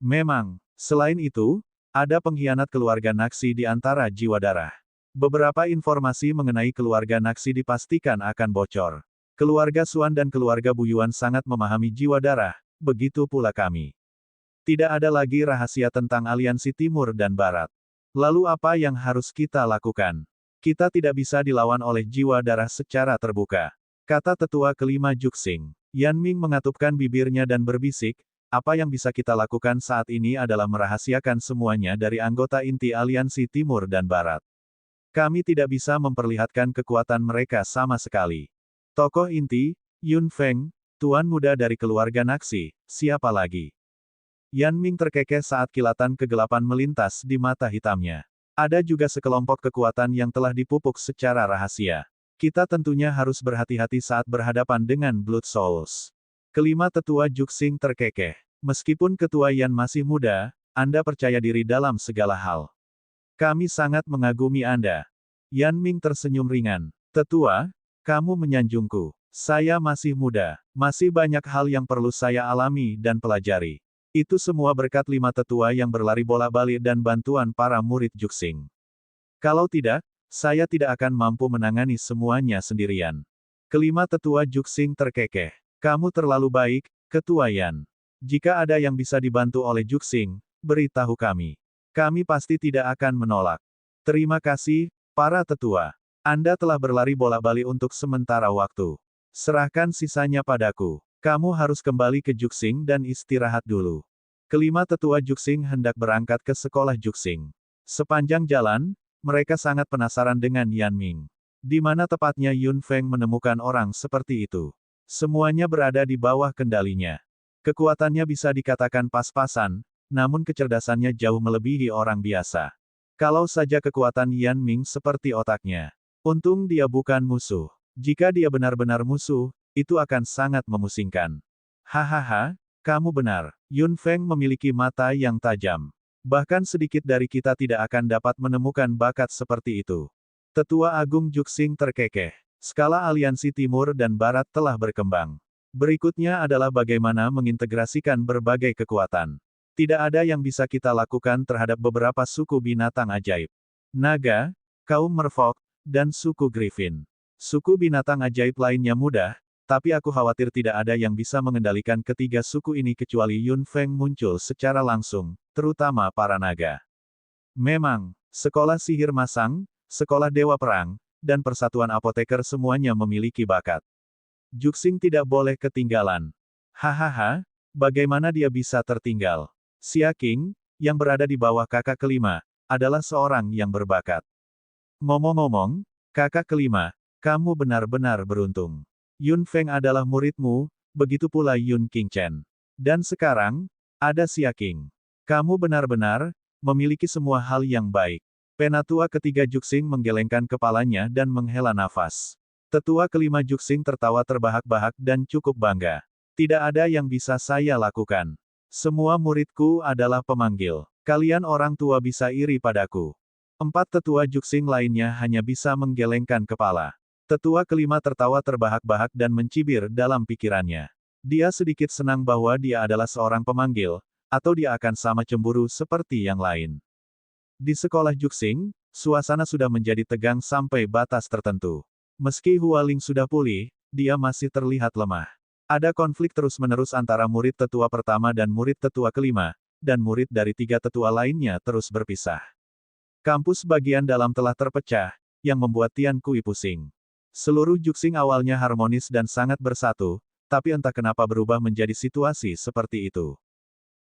Memang, selain itu, ada pengkhianat keluarga Naxi di antara jiwa darah. Beberapa informasi mengenai keluarga Naxi dipastikan akan bocor. Keluarga Xuan dan keluarga Buyuan sangat memahami jiwa darah, begitu pula kami. Tidak ada lagi rahasia tentang aliansi Timur dan Barat. Lalu apa yang harus kita lakukan? Kita tidak bisa dilawan oleh jiwa darah secara terbuka, kata tetua kelima Juxing. Yan Ming mengatupkan bibirnya dan berbisik, apa yang bisa kita lakukan saat ini adalah merahasiakan semuanya dari anggota inti aliansi Timur dan Barat. Kami tidak bisa memperlihatkan kekuatan mereka sama sekali. Tokoh inti, Yun Feng, tuan muda dari keluarga Naxi, siapa lagi? Yan Ming terkekeh saat kilatan kegelapan melintas di mata hitamnya. Ada juga sekelompok kekuatan yang telah dipupuk secara rahasia. Kita tentunya harus berhati-hati saat berhadapan dengan Blood Souls. Kelima tetua Juxing terkekeh. Meskipun ketua Yan masih muda, Anda percaya diri dalam segala hal. Kami sangat mengagumi Anda. Yan Ming tersenyum ringan. Tetua, kamu menyanjungku. Saya masih muda. Masih banyak hal yang perlu saya alami dan pelajari. Itu semua berkat lima tetua yang berlari bolak-balik dan bantuan para murid Juxing. Kalau tidak, saya tidak akan mampu menangani semuanya sendirian. Kelima tetua Juxing terkekeh. Kamu terlalu baik, Ketua Yan. Jika ada yang bisa dibantu oleh Juxing, beritahu kami. Kami pasti tidak akan menolak. Terima kasih, para tetua. Anda telah berlari bolak-balik untuk sementara waktu. Serahkan sisanya padaku. Kamu harus kembali ke Juxing dan istirahat dulu. Kelima tetua Juxing hendak berangkat ke sekolah Juxing. Sepanjang jalan, mereka sangat penasaran dengan Yan Ming. Di mana tepatnya Yun Feng menemukan orang seperti itu. Semuanya berada di bawah kendalinya. Kekuatannya bisa dikatakan pas-pasan, namun kecerdasannya jauh melebihi orang biasa. Kalau saja kekuatan Yan Ming seperti otaknya. Untung dia bukan musuh. Jika dia benar-benar musuh, itu akan sangat memusingkan. Hahaha, kamu benar. Yun Feng memiliki mata yang tajam. Bahkan sedikit dari kita tidak akan dapat menemukan bakat seperti itu. Tetua Agung Juxing terkekeh. Skala aliansi Timur dan Barat telah berkembang. Berikutnya adalah bagaimana mengintegrasikan berbagai kekuatan. Tidak ada yang bisa kita lakukan terhadap beberapa suku binatang ajaib. Naga, kaum merfolk, dan suku Griffin. Suku binatang ajaib lainnya mudah, tapi aku khawatir tidak ada yang bisa mengendalikan ketiga suku ini kecuali Yun Feng muncul secara langsung, terutama para naga. Memang, sekolah sihir masang, sekolah dewa perang, dan persatuan apoteker semuanya memiliki bakat. Juxing tidak boleh ketinggalan. Hahaha, bagaimana dia bisa tertinggal? Xia Qing, yang berada di bawah kakak kelima, adalah seorang yang berbakat. Ngomong-ngomong, kakak kelima, kamu benar-benar beruntung. Yun Feng adalah muridmu, begitu pula Yun Qingchen. Dan sekarang, ada Xia Qing. Kamu benar-benar memiliki semua hal yang baik. Penatua ketiga Juxing menggelengkan kepalanya dan menghela nafas. Tetua kelima Juxing tertawa terbahak-bahak dan cukup bangga. Tidak ada yang bisa saya lakukan. Semua muridku adalah pemanggil. Kalian orang tua bisa iri padaku. Empat tetua Juxing lainnya hanya bisa menggelengkan kepala. Tetua kelima tertawa terbahak-bahak dan mencibir dalam pikirannya. Dia sedikit senang bahwa dia adalah seorang pemanggil, atau dia akan sama cemburu seperti yang lain. Di sekolah Juxing, suasana sudah menjadi tegang sampai batas tertentu. Meski Hualing sudah pulih, dia masih terlihat lemah. Ada konflik terus-menerus antara murid tetua pertama dan murid tetua kelima, dan murid dari tiga tetua lainnya terus berpisah. Kampus bagian dalam telah terpecah, yang membuat Tian Kui pusing. Seluruh Juxing awalnya harmonis dan sangat bersatu, tapi entah kenapa berubah menjadi situasi seperti itu.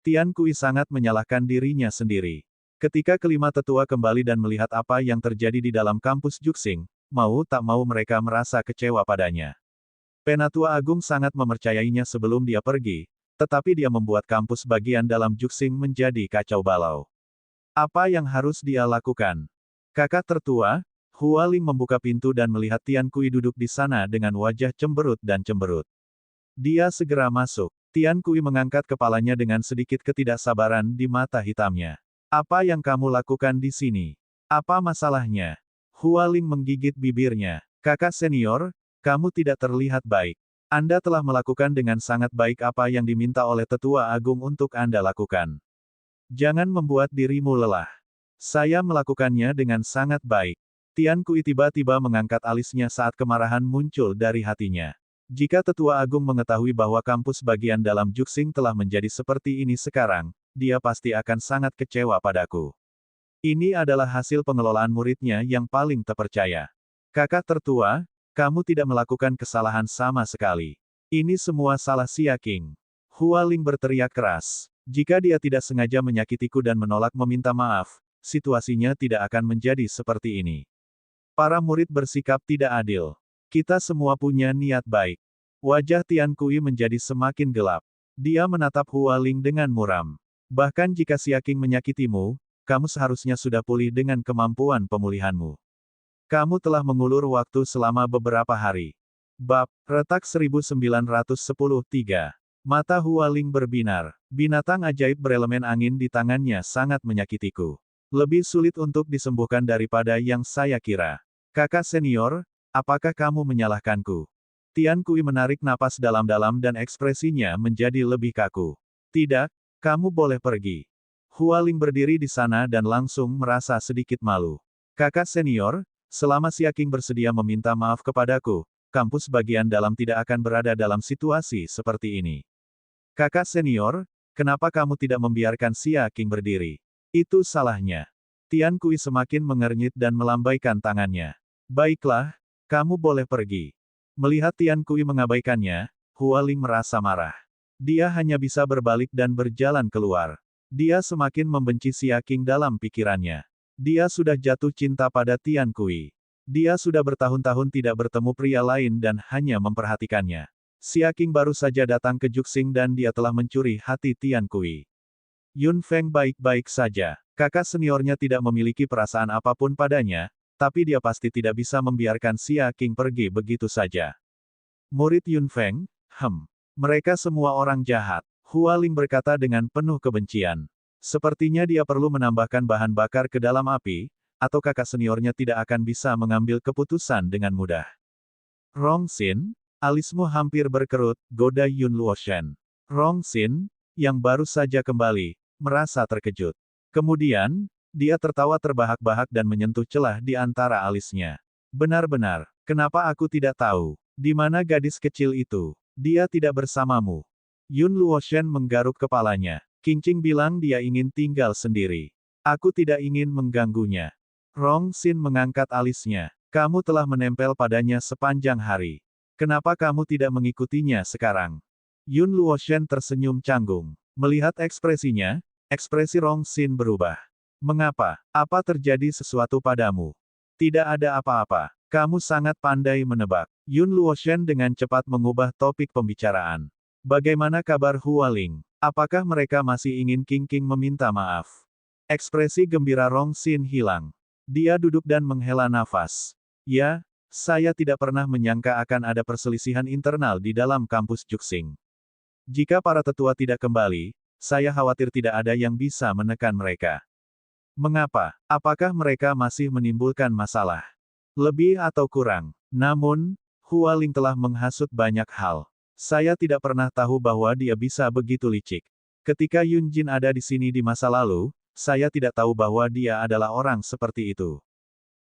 Tian Kui sangat menyalahkan dirinya sendiri. Ketika kelima tetua kembali dan melihat apa yang terjadi di dalam kampus Juxing, mau tak mau mereka merasa kecewa padanya. Penatua Agung sangat mempercayainya sebelum dia pergi, tetapi dia membuat kampus bagian dalam Juxing menjadi kacau balau. Apa yang harus dia lakukan? Kakak tertua, Hualing membuka pintu dan melihat Tian Kui duduk di sana dengan wajah cemberut dan cemberut. Dia segera masuk. Tian Kui mengangkat kepalanya dengan sedikit ketidaksabaran di mata hitamnya. Apa yang kamu lakukan di sini? Apa masalahnya? Hualing menggigit bibirnya. Kakak senior, kamu tidak terlihat baik. Anda telah melakukan dengan sangat baik apa yang diminta oleh Tetua Agung untuk Anda lakukan. Jangan membuat dirimu lelah. Saya melakukannya dengan sangat baik. Tian Kui tiba-tiba mengangkat alisnya saat kemarahan muncul dari hatinya. Jika Tetua Agung mengetahui bahwa kampus bagian dalam Juxing telah menjadi seperti ini sekarang, dia pasti akan sangat kecewa padaku. Ini adalah hasil pengelolaan muridnya yang paling terpercaya. Kakak tertua, kamu tidak melakukan kesalahan sama sekali. Ini semua salah Xia Qing. Hualing berteriak keras. Jika dia tidak sengaja menyakitiku dan menolak meminta maaf, situasinya tidak akan menjadi seperti ini. Para murid bersikap tidak adil. Kita semua punya niat baik. Wajah Tian Kui menjadi semakin gelap. Dia menatap Hualing dengan muram. Bahkan jika Xia Qing menyakitimu, kamu seharusnya sudah pulih dengan kemampuan pemulihanmu. Kamu telah mengulur waktu selama beberapa hari. Bab, retak 1910-3. Mata Hualing berbinar. Binatang ajaib berelemen angin di tangannya sangat menyakitiku. Lebih sulit untuk disembuhkan daripada yang saya kira. Kakak senior, apakah kamu menyalahkanku? Tian Kui menarik napas dalam-dalam dan ekspresinya menjadi lebih kaku. Tidak, kamu boleh pergi. Hualing berdiri di sana dan langsung merasa sedikit malu. Kakak senior, selama Xia Qing bersedia meminta maaf kepadaku, kampus bagian dalam tidak akan berada dalam situasi seperti ini. Kakak senior, kenapa kamu tidak membiarkan Xia Qing berdiri? Itu salahnya. Tian Kui semakin mengernyit dan melambaikan tangannya. Baiklah, kamu boleh pergi. Melihat Tian Kui mengabaikannya, Hualing merasa marah. Dia hanya bisa berbalik dan berjalan keluar. Dia semakin membenci Xia Qing dalam pikirannya. Dia sudah jatuh cinta pada Tian Kui. Dia sudah bertahun-tahun tidak bertemu pria lain dan hanya memperhatikannya. Xia Qing baru saja datang ke Juxing dan dia telah mencuri hati Tian Kui. Yun Feng baik-baik saja. Kakak seniornya tidak memiliki perasaan apapun padanya, tapi dia pasti tidak bisa membiarkan Xia Qing pergi begitu saja. Murid Yun Feng, mereka semua orang jahat. Hua Ling berkata dengan penuh kebencian. Sepertinya dia perlu menambahkan bahan bakar ke dalam api, atau kakak seniornya tidak akan bisa mengambil keputusan dengan mudah. Rong Xin, alismu hampir berkerut, goda Yun Luoshen. Rong Xin, yang baru saja kembali, merasa terkejut. Kemudian, dia tertawa terbahak-bahak dan menyentuh celah di antara alisnya. Benar-benar, kenapa aku tidak tahu? Di mana gadis kecil itu? Dia tidak bersamamu. Yun Luoshen menggaruk kepalanya. Qingqing bilang dia ingin tinggal sendiri. Aku tidak ingin mengganggunya. Rong Xin mengangkat alisnya. Kamu telah menempel padanya sepanjang hari. Kenapa kamu tidak mengikutinya sekarang? Yun Luoshen tersenyum canggung. Melihat ekspresinya, ekspresi Rong Xin berubah. Mengapa? Apa terjadi sesuatu padamu? Tidak ada apa-apa. Kamu sangat pandai menebak. Yun Luoshen dengan cepat mengubah topik pembicaraan. Bagaimana kabar Hua Ling? Apakah mereka masih ingin Qingqing meminta maaf? Ekspresi gembira Rong Xin hilang. Dia duduk dan menghela nafas. Ya, saya tidak pernah menyangka akan ada perselisihan internal di dalam kampus Juxing. Jika para tetua tidak kembali, saya khawatir tidak ada yang bisa menekan mereka. Mengapa? Apakah mereka masih menimbulkan masalah? Lebih atau kurang? Namun, Hua Ling telah menghasut banyak hal. Saya tidak pernah tahu bahwa dia bisa begitu licik. Ketika Yun Jin ada di sini di masa lalu, saya tidak tahu bahwa dia adalah orang seperti itu.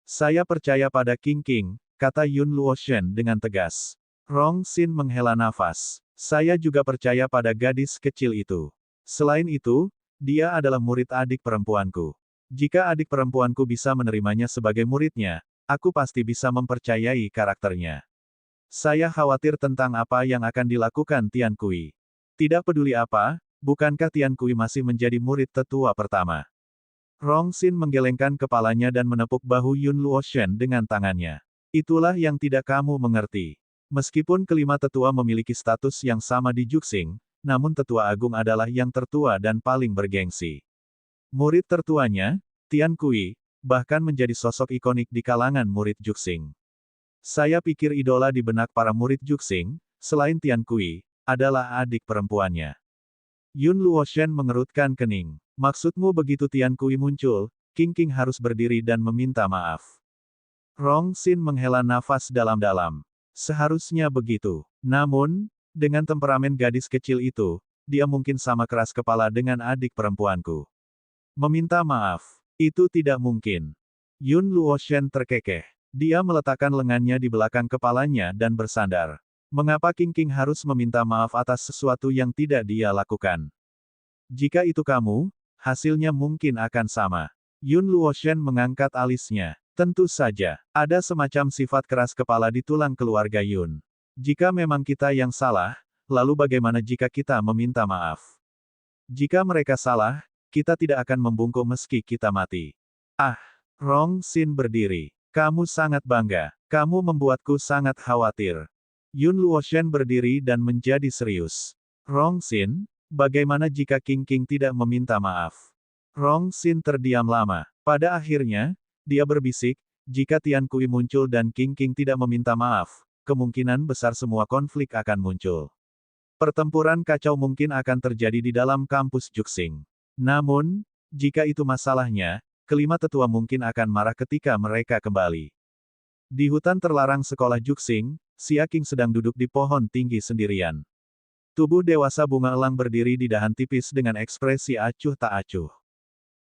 Saya percaya pada Qingqing, kata Yun Luoshen dengan tegas. Rong Xin menghela nafas. Saya juga percaya pada gadis kecil itu. Selain itu, dia adalah murid adik perempuanku. Jika adik perempuanku bisa menerimanya sebagai muridnya, aku pasti bisa mempercayai karakternya. Saya khawatir tentang apa yang akan dilakukan Tian Kui. Tidak peduli apa, bukankah Tian Kui masih menjadi murid tetua pertama? Rong Xin menggelengkan kepalanya dan menepuk bahu Yun Luoshen dengan tangannya. Itulah yang tidak kamu mengerti. Meskipun kelima tetua memiliki status yang sama di Juxing, namun tetua agung adalah yang tertua dan paling bergengsi. Murid tertuanya, Tian Kui, bahkan menjadi sosok ikonik di kalangan murid Juxing. Saya pikir idola di benak para murid Juxing, selain Tian Kui, adalah adik perempuannya. Yun Luoshen mengerutkan kening. Maksudmu begitu Tian Kui muncul, Qingqing harus berdiri dan meminta maaf. Rong Xin menghela nafas dalam-dalam. Seharusnya begitu. Namun, dengan temperamen gadis kecil itu, dia mungkin sama keras kepala dengan adik perempuanku. Meminta maaf. Itu tidak mungkin. Yun Luoshen terkekeh. Dia meletakkan lengannya di belakang kepalanya dan bersandar. Mengapa Qingqing harus meminta maaf atas sesuatu yang tidak dia lakukan? Jika itu kamu, hasilnya mungkin akan sama. Yun Luoshen mengangkat alisnya. Tentu saja, ada semacam sifat keras kepala di tulang keluarga Yun. Jika memang kita yang salah, lalu bagaimana jika kita meminta maaf? Jika mereka salah, kita tidak akan membungkuk meski kita mati. Ah, Rong Xin berdiri. Kamu sangat bangga. Kamu membuatku sangat khawatir. Yun Luoshen berdiri dan menjadi serius. Rong Xin, bagaimana jika Qingqing tidak meminta maaf? Rong Xin terdiam lama. Pada akhirnya, dia berbisik, jika Tian Kui muncul dan Qingqing tidak meminta maaf, kemungkinan besar semua konflik akan muncul. Pertempuran kacau mungkin akan terjadi di dalam kampus Juxing. Namun, jika itu masalahnya, kelima tetua mungkin akan marah ketika mereka kembali. Di hutan terlarang sekolah Juxing, Xia Qing sedang duduk di pohon tinggi sendirian. Tubuh dewasa bunga elang berdiri di dahan tipis dengan ekspresi acuh tak acuh.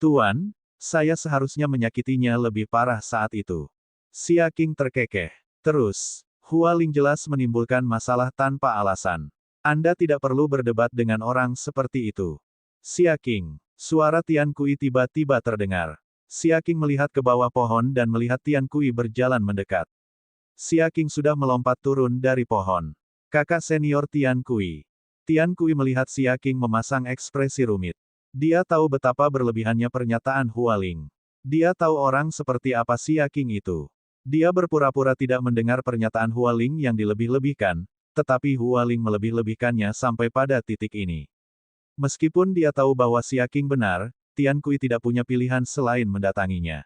Tuan, saya seharusnya menyakitinya lebih parah saat itu. Xia Qing terkekeh. Terus, Hua Ling jelas menimbulkan masalah tanpa alasan. Anda tidak perlu berdebat dengan orang seperti itu. Xia Qing. Suara Tian Kui tiba-tiba terdengar. Xia Qing melihat ke bawah pohon dan melihat Tian Kui berjalan mendekat. Xia Qing sudah melompat turun dari pohon. Kakak senior Tian Kui. Tian Kui melihat Xia Qing memasang ekspresi rumit. Dia tahu betapa berlebihannya pernyataan Hua Ling. Dia tahu orang seperti apa Xia Qing itu. Dia berpura-pura tidak mendengar pernyataan Hua Ling yang dilebih-lebihkan, tetapi Hua Ling melebih-lebihkannya sampai pada titik ini. Meskipun dia tahu bahwa Xia Qing benar, Tian Kui tidak punya pilihan selain mendatanginya.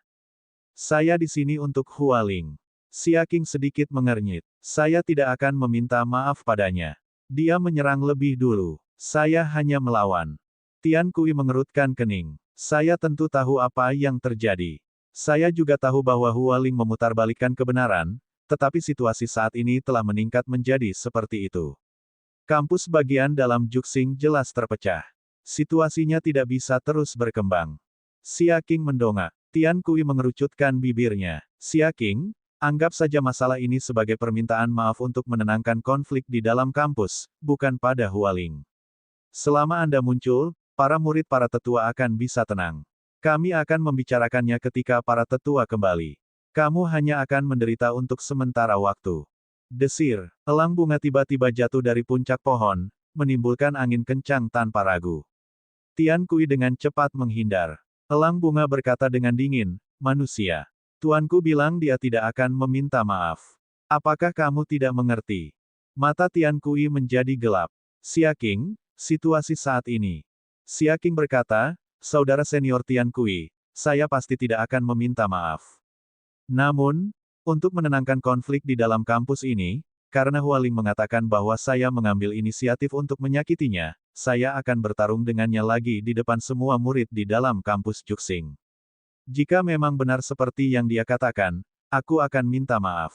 Saya di sini untuk Hualing. Xia Qing sedikit mengernyit. Saya tidak akan meminta maaf padanya. Dia menyerang lebih dulu. Saya hanya melawan. Tian Kui mengerutkan kening. Saya tentu tahu apa yang terjadi. Saya juga tahu bahwa Hualing memutarbalikkan kebenaran, tetapi situasi saat ini telah meningkat menjadi seperti itu. Kampus bagian dalam Juxing jelas terpecah. Situasinya tidak bisa terus berkembang. Xia Qing mendongak. Tian Kui mengerucutkan bibirnya. Xia Qing, anggap saja masalah ini sebagai permintaan maaf untuk menenangkan konflik di dalam kampus, bukan pada Hualing. Selama Anda muncul, para murid para tetua akan bisa tenang. Kami akan membicarakannya ketika para tetua kembali. Kamu hanya akan menderita untuk sementara waktu. Desir, elang bunga tiba-tiba jatuh dari puncak pohon, menimbulkan angin kencang tanpa ragu. Tian Kui dengan cepat menghindar. Elang bunga berkata dengan dingin, manusia. Tuanku bilang dia tidak akan meminta maaf. Apakah kamu tidak mengerti? Mata Tian Kui menjadi gelap. Xia Qing, situasi saat ini. Xia Qing berkata, saudara senior Tian Kui, saya pasti tidak akan meminta maaf. Namun, untuk menenangkan konflik di dalam kampus ini, karena Hualing mengatakan bahwa saya mengambil inisiatif untuk menyakitinya, saya akan bertarung dengannya lagi di depan semua murid di dalam kampus Juxing. Jika memang benar seperti yang dia katakan, aku akan minta maaf.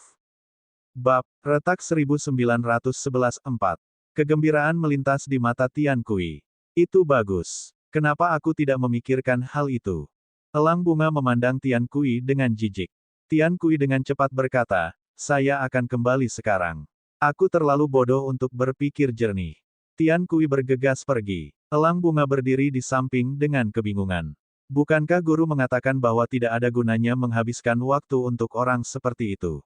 Bab, retak 1911-4. Kegembiraan melintas di mata Tian Kui. Itu bagus. Kenapa aku tidak memikirkan hal itu? Elang bunga memandang Tian Kui dengan jijik. Tian Kui dengan cepat berkata, saya akan kembali sekarang. Aku terlalu bodoh untuk berpikir jernih. Tian Kui bergegas pergi. Elang bunga berdiri di samping dengan kebingungan. Bukankah guru mengatakan bahwa tidak ada gunanya menghabiskan waktu untuk orang seperti itu?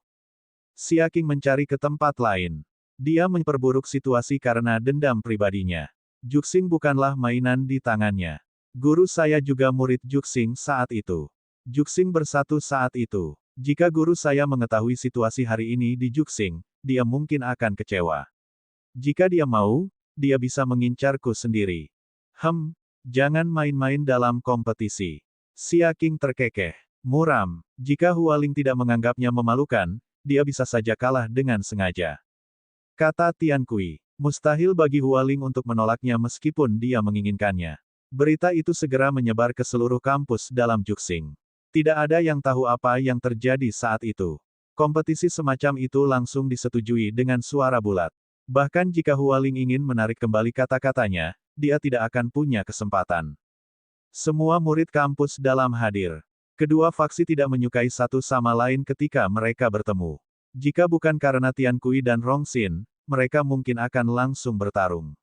Xia Qing mencari ke tempat lain. Dia memperburuk situasi karena dendam pribadinya. Juxing bukanlah mainan di tangannya. Guru saya juga murid Juxing saat itu. Juxing bersatu saat itu. Jika guru saya mengetahui situasi hari ini di Juxing, dia mungkin akan kecewa. Jika dia mau, dia bisa mengincarku sendiri. Jangan main-main dalam kompetisi. Xia Qing terkekeh. Muram, jika Hualing tidak menganggapnya memalukan, dia bisa saja kalah dengan sengaja. Kata Tian Kui, mustahil bagi Hualing untuk menolaknya meskipun dia menginginkannya. Berita itu segera menyebar ke seluruh kampus dalam Juxing. Tidak ada yang tahu apa yang terjadi saat itu. Kompetisi semacam itu langsung disetujui dengan suara bulat. Bahkan jika Hualing ingin menarik kembali kata-katanya, dia tidak akan punya kesempatan. Semua murid kampus dalam hadir. Kedua faksi tidak menyukai satu sama lain ketika mereka bertemu. Jika bukan karena Tian Kui dan Rong Xin, mereka mungkin akan langsung bertarung.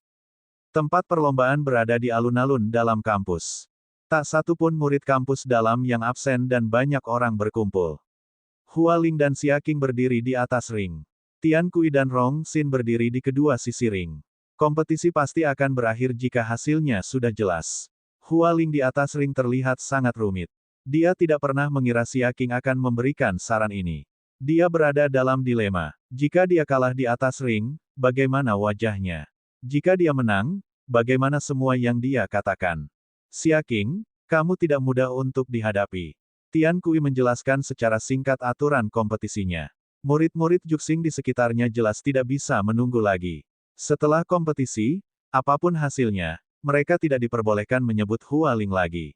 Tempat perlombaan berada di alun-alun dalam kampus. Tak satu pun murid kampus dalam yang absen dan banyak orang berkumpul. Hualing dan Xia Qing berdiri di atas ring. Tian Kui dan Rong Xin berdiri di kedua sisi ring. Kompetisi pasti akan berakhir jika hasilnya sudah jelas. Hualing di atas ring terlihat sangat rumit. Dia tidak pernah mengira Xia Qing akan memberikan saran ini. Dia berada dalam dilema. Jika dia kalah di atas ring, bagaimana wajahnya? Jika dia menang, bagaimana semua yang dia katakan? Xia Qing, kamu tidak mudah untuk dihadapi. Tian Kui menjelaskan secara singkat aturan kompetisinya. Murid-murid Juxing di sekitarnya jelas tidak bisa menunggu lagi. Setelah kompetisi, apapun hasilnya, mereka tidak diperbolehkan menyebut Hualing lagi.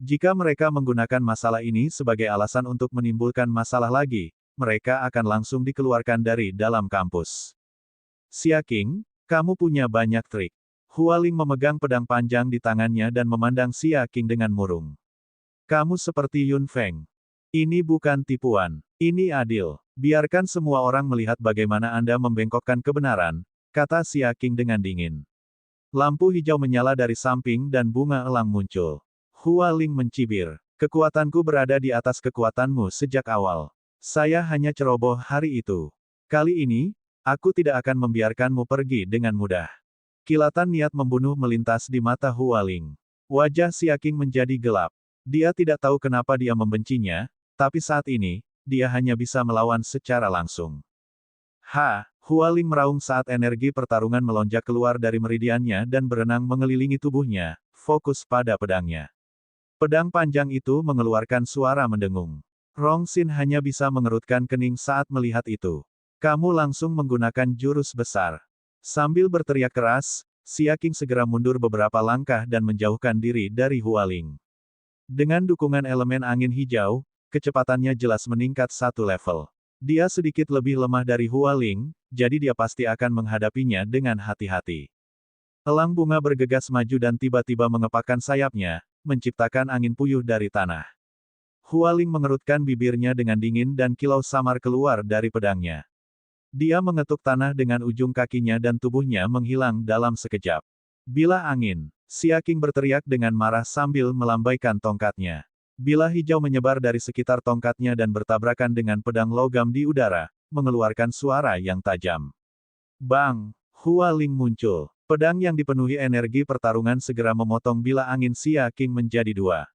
Jika mereka menggunakan masalah ini sebagai alasan untuk menimbulkan masalah lagi, mereka akan langsung dikeluarkan dari dalam kampus. Xia Qing, kamu punya banyak trik. Hualing memegang pedang panjang di tangannya dan memandang Xia Qing dengan murung. Kamu seperti Yun Feng. Ini bukan tipuan. Ini adil. Biarkan semua orang melihat bagaimana Anda membengkokkan kebenaran, kata Xia Qing dengan dingin. Lampu hijau menyala dari samping dan bunga elang muncul. Hualing mencibir. Kekuatanku berada di atas kekuatanmu sejak awal. Saya hanya ceroboh hari itu. Kali ini, aku tidak akan membiarkanmu pergi dengan mudah. Kilatan niat membunuh melintas di mata Hualing. Wajah Xia Qing menjadi gelap. Dia tidak tahu kenapa dia membencinya, tapi saat ini, dia hanya bisa melawan secara langsung. Hualing meraung saat energi pertarungan melonjak keluar dari meridiannya dan berenang mengelilingi tubuhnya, fokus pada pedangnya. Pedang panjang itu mengeluarkan suara mendengung. Rongxin hanya bisa mengerutkan kening saat melihat itu. Kamu langsung menggunakan jurus besar. Sambil berteriak keras, Xia Qing segera mundur beberapa langkah dan menjauhkan diri dari Hualing. Dengan dukungan elemen angin hijau, kecepatannya jelas meningkat satu level. Dia sedikit lebih lemah dari Hualing, jadi dia pasti akan menghadapinya dengan hati-hati. Elang bunga bergegas maju dan tiba-tiba mengepakkan sayapnya, menciptakan angin puyuh dari tanah. Hualing mengerutkan bibirnya dengan dingin dan kilau samar keluar dari pedangnya. Dia mengetuk tanah dengan ujung kakinya dan tubuhnya menghilang dalam sekejap. Bilah angin, Xia Qing berteriak dengan marah sambil melambaikan tongkatnya. Bilah hijau menyebar dari sekitar tongkatnya dan bertabrakan dengan pedang logam di udara, mengeluarkan suara yang tajam. Bang! Hualing muncul. Pedang yang dipenuhi energi pertarungan segera memotong bilah angin Xia Qing menjadi dua.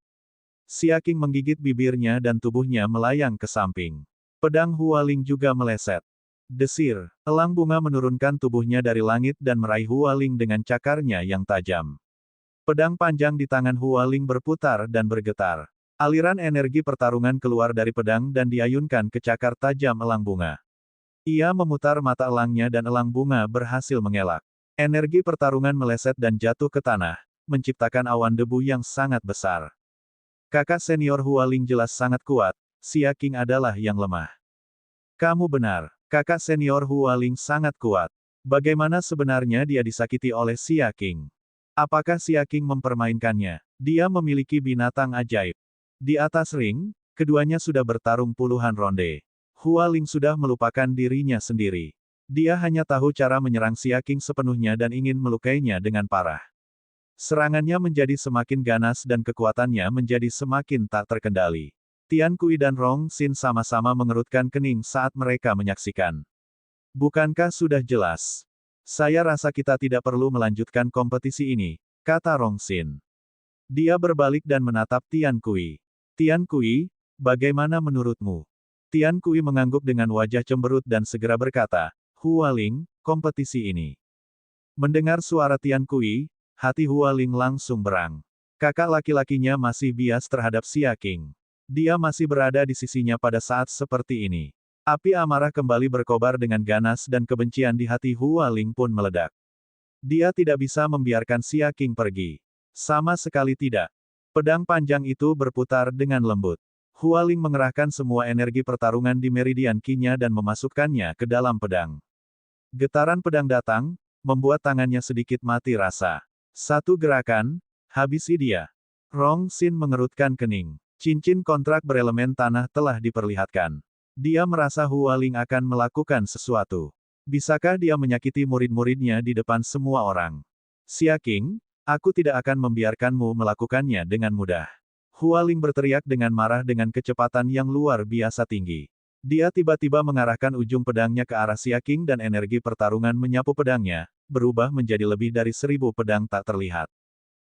Xia Qing menggigit bibirnya dan tubuhnya melayang ke samping. Pedang Hualing juga meleset. Desir, elang bunga menurunkan tubuhnya dari langit dan meraih Hualing dengan cakarnya yang tajam. Pedang panjang di tangan Hualing berputar dan bergetar. Aliran energi pertarungan keluar dari pedang dan diayunkan ke cakar tajam elang bunga. Ia memutar mata elangnya dan elang bunga berhasil mengelak. Energi pertarungan meleset dan jatuh ke tanah, menciptakan awan debu yang sangat besar. Kakak senior Hualing jelas sangat kuat, Xia Qing adalah yang lemah. Kamu benar, kakak senior Hualing sangat kuat. Bagaimana sebenarnya dia disakiti oleh Xia Qing? Apakah Xia Qing mempermainkannya? Dia memiliki binatang ajaib. Di atas ring, keduanya sudah bertarung puluhan ronde. Hualing sudah melupakan dirinya sendiri. Dia hanya tahu cara menyerang Xia Qing sepenuhnya dan ingin melukainya dengan parah. Serangannya menjadi semakin ganas dan kekuatannya menjadi semakin tak terkendali. Tian Kui dan Rongxin sama-sama mengerutkan kening saat mereka menyaksikan. Bukankah sudah jelas? Saya rasa kita tidak perlu melanjutkan kompetisi ini, kata Rongxin. Dia berbalik dan menatap Tian Kui. Tian Kui, bagaimana menurutmu? Tian Kui mengangguk dengan wajah cemberut dan segera berkata, Hualing, kompetisi ini. Mendengar suara Tian Kui, hati Hualing langsung berang. Kakak laki-lakinya masih bias terhadap Xia Qing. Dia masih berada di sisinya pada saat seperti ini. Api amarah kembali berkobar dengan ganas dan kebencian di hati Hualing pun meledak. Dia tidak bisa membiarkan Xia Qing pergi. Sama sekali tidak. Pedang panjang itu berputar dengan lembut. Hualing mengerahkan semua energi pertarungan di meridian Qi-nya dan memasukkannya ke dalam pedang. Getaran pedang datang, membuat tangannya sedikit mati rasa. Satu gerakan, habisi dia. Rongxin mengerutkan kening. Cincin kontrak berelemen tanah telah diperlihatkan. Dia merasa Hualing akan melakukan sesuatu. Bisakah dia menyakiti murid-muridnya di depan semua orang? Xia Qing, aku tidak akan membiarkanmu melakukannya dengan mudah. Hualing berteriak dengan marah dengan kecepatan yang luar biasa tinggi. Dia tiba-tiba mengarahkan ujung pedangnya ke arah Xia Qing dan energi pertarungan menyapu pedangnya, berubah menjadi lebih dari 1000 pedang tak terlihat.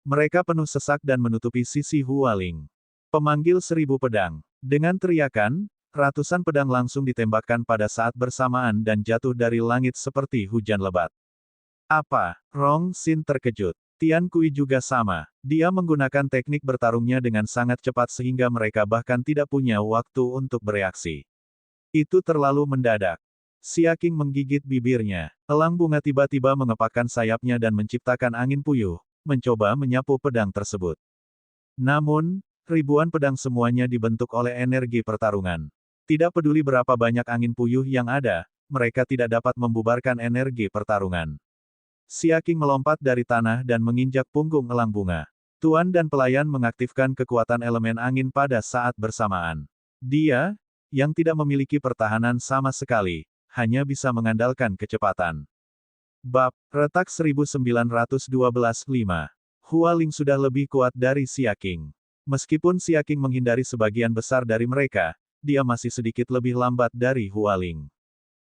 Mereka penuh sesak dan menutupi sisi Hualing. Pemanggil 1000 pedang. Dengan teriakan, ratusan pedang langsung ditembakkan pada saat bersamaan dan jatuh dari langit seperti hujan lebat. Apa? Rongxin terkejut. Tian Kui juga sama. Dia menggunakan teknik bertarungnya dengan sangat cepat sehingga mereka bahkan tidak punya waktu untuk bereaksi. Itu terlalu mendadak. Xia Qing menggigit bibirnya. Elang bunga tiba-tiba mengepakkan sayapnya dan menciptakan angin puyuh, mencoba menyapu pedang tersebut. Namun, ribuan pedang semuanya dibentuk oleh energi pertarungan. Tidak peduli berapa banyak angin puyuh yang ada, mereka tidak dapat membubarkan energi pertarungan. Xia Qing melompat dari tanah dan menginjak punggung elang bunga. Tuan dan pelayan mengaktifkan kekuatan elemen angin pada saat bersamaan. Dia, yang tidak memiliki pertahanan sama sekali, hanya bisa mengandalkan kecepatan. Bab, retak 1912-5. Hualing sudah lebih kuat dari Xia Qing. Meskipun Xia Qing menghindari sebagian besar dari mereka, dia masih sedikit lebih lambat dari Hualing.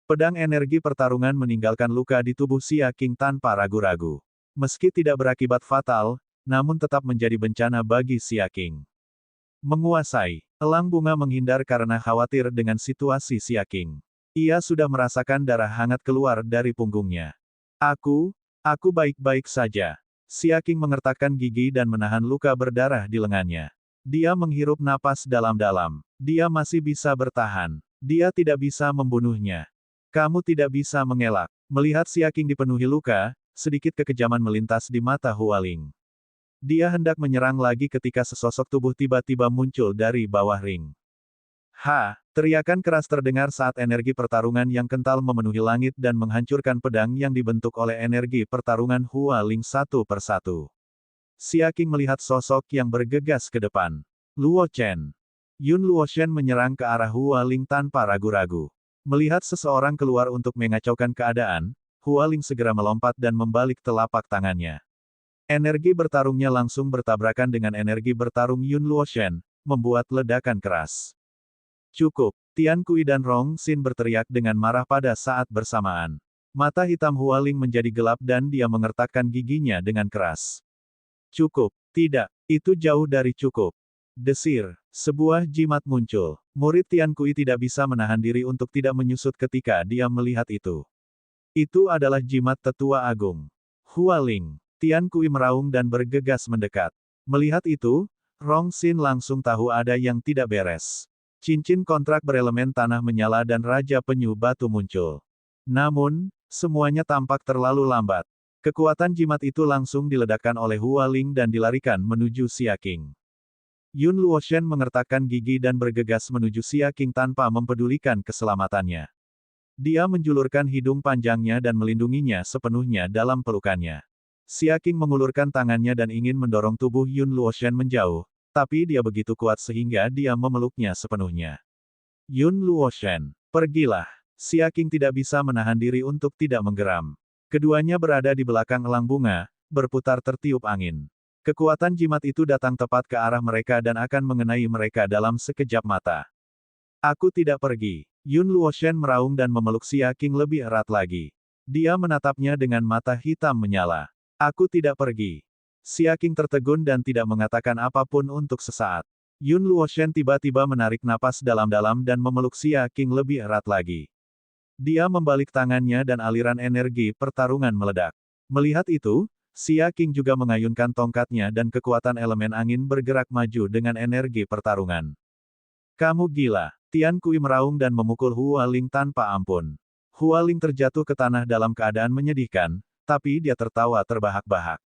Pedang energi pertarungan meninggalkan luka di tubuh Xia Qing tanpa ragu-ragu. Meski tidak berakibat fatal, namun tetap menjadi bencana bagi Xia Qing. Menguasai, elang bunga menghindar karena khawatir dengan situasi Xia Qing. Ia sudah merasakan darah hangat keluar dari punggungnya. Aku baik-baik saja. Xia Qing mengertakkan gigi dan menahan luka berdarah di lengannya. Dia menghirup napas dalam-dalam. Dia masih bisa bertahan. Dia tidak bisa membunuhnya. Kamu tidak bisa mengelak. Melihat Xia Qing dipenuhi luka, sedikit kekejaman melintas di mata Hualing. Dia hendak menyerang lagi ketika sesosok tubuh tiba-tiba muncul dari bawah ring. Teriakan keras terdengar saat energi pertarungan yang kental memenuhi langit dan menghancurkan pedang yang dibentuk oleh energi pertarungan Hualing satu persatu. Xia Qing melihat sosok yang bergegas ke depan. Luo Chen. Yun Luoshen menyerang ke arah Hualing tanpa ragu-ragu. Melihat seseorang keluar untuk mengacaukan keadaan, Hualing segera melompat dan membalik telapak tangannya. Energi bertarungnya langsung bertabrakan dengan energi bertarung Yun Luoshen, membuat ledakan keras. Cukup, Tian Kui dan Rong Xin berteriak dengan marah pada saat bersamaan. Mata hitam Hualing menjadi gelap dan dia mengertakkan giginya dengan keras. Cukup, tidak, itu jauh dari cukup. Desir, sebuah jimat muncul. Murid Tian Kui tidak bisa menahan diri untuk tidak menyusut ketika dia melihat itu. Itu adalah jimat tetua agung. Hualing, Tian Kui meraung dan bergegas mendekat. Melihat itu, Rong Xin langsung tahu ada yang tidak beres. Cincin kontrak berelemen tanah menyala dan Raja Penyu Batu muncul. Namun, semuanya tampak terlalu lambat. Kekuatan jimat itu langsung diledakkan oleh Hualing dan dilarikan menuju Xia Qing. Yun Luoshen mengertakkan gigi dan bergegas menuju Xia Qing tanpa mempedulikan keselamatannya. Dia menjulurkan hidung panjangnya dan melindunginya sepenuhnya dalam pelukannya. Xia Qing mengulurkan tangannya dan ingin mendorong tubuh Yun Luoshen menjauh, tapi dia begitu kuat sehingga dia memeluknya sepenuhnya. Yun Luoshen, pergilah. Xia Qing tidak bisa menahan diri untuk tidak menggeram. Keduanya berada di belakang elang bunga, berputar tertiup angin. Kekuatan jimat itu datang tepat ke arah mereka dan akan mengenai mereka dalam sekejap mata. Aku tidak pergi. Yun Luoshen meraung dan memeluk Xia Qing lebih erat lagi. Dia menatapnya dengan mata hitam menyala. Aku tidak pergi. Xia Qing tertegun dan tidak mengatakan apapun untuk sesaat. Yun Luoshen tiba-tiba menarik napas dalam-dalam dan memeluk Xia Qing lebih erat lagi. Dia membalik tangannya dan aliran energi pertarungan meledak. Melihat itu, Xia Qing juga mengayunkan tongkatnya dan kekuatan elemen angin bergerak maju dengan energi pertarungan. Kamu gila. Tian Kui meraung dan memukul Hualing tanpa ampun. Hualing terjatuh ke tanah dalam keadaan menyedihkan, tapi dia tertawa terbahak-bahak.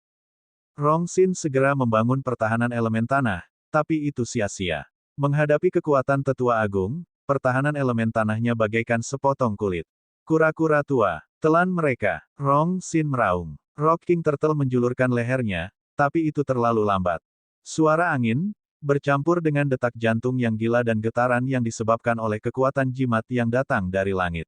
Rong Xin segera membangun pertahanan elemen tanah, tapi itu sia-sia. Menghadapi kekuatan tetua agung, pertahanan elemen tanahnya bagaikan sepotong kulit. Kura-kura tua, telan mereka. Rong Xin meraung. Rock King Turtle menjulurkan lehernya, tapi itu terlalu lambat. Suara angin, bercampur dengan detak jantung yang gila dan getaran yang disebabkan oleh kekuatan jimat yang datang dari langit.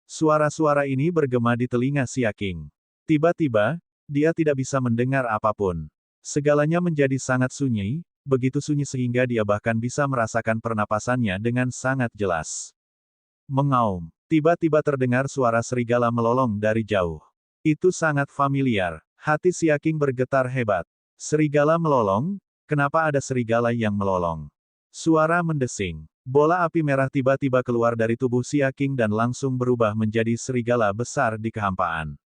Suara-suara ini bergema di telinga Xia Qing. Tiba-tiba, dia tidak bisa mendengar apapun. Segalanya menjadi sangat sunyi, begitu sunyi sehingga dia bahkan bisa merasakan pernapasannya dengan sangat jelas. Mengaum. Tiba-tiba terdengar suara serigala melolong dari jauh. Itu sangat familiar. Hati Xia Qing bergetar hebat. Serigala melolong? Kenapa ada serigala yang melolong? Suara mendesing. Bola api merah tiba-tiba keluar dari tubuh Xia Qing dan langsung berubah menjadi serigala besar di kehampaan.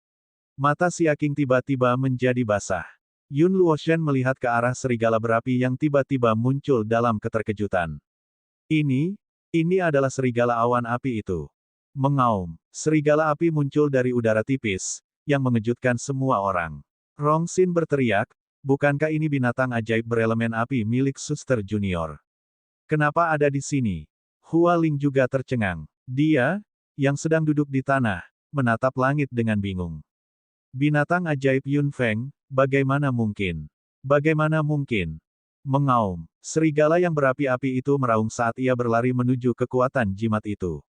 Mata Xia Qing tiba-tiba menjadi basah. Yun Luoshen melihat ke arah serigala berapi yang tiba-tiba muncul dalam keterkejutan. Ini adalah serigala awan api itu. Mengaum. Serigala api muncul dari udara tipis, yang mengejutkan semua orang. Rong Xin berteriak, bukankah ini binatang ajaib berelemen api milik Suster Junior? Kenapa ada di sini? Hualing juga tercengang. Dia, yang sedang duduk di tanah, menatap langit dengan bingung. Binatang ajaib Yun Feng, bagaimana mungkin? Bagaimana mungkin? Mengaum. Serigala yang berapi-api itu meraung saat ia berlari menuju kekuatan jimat itu.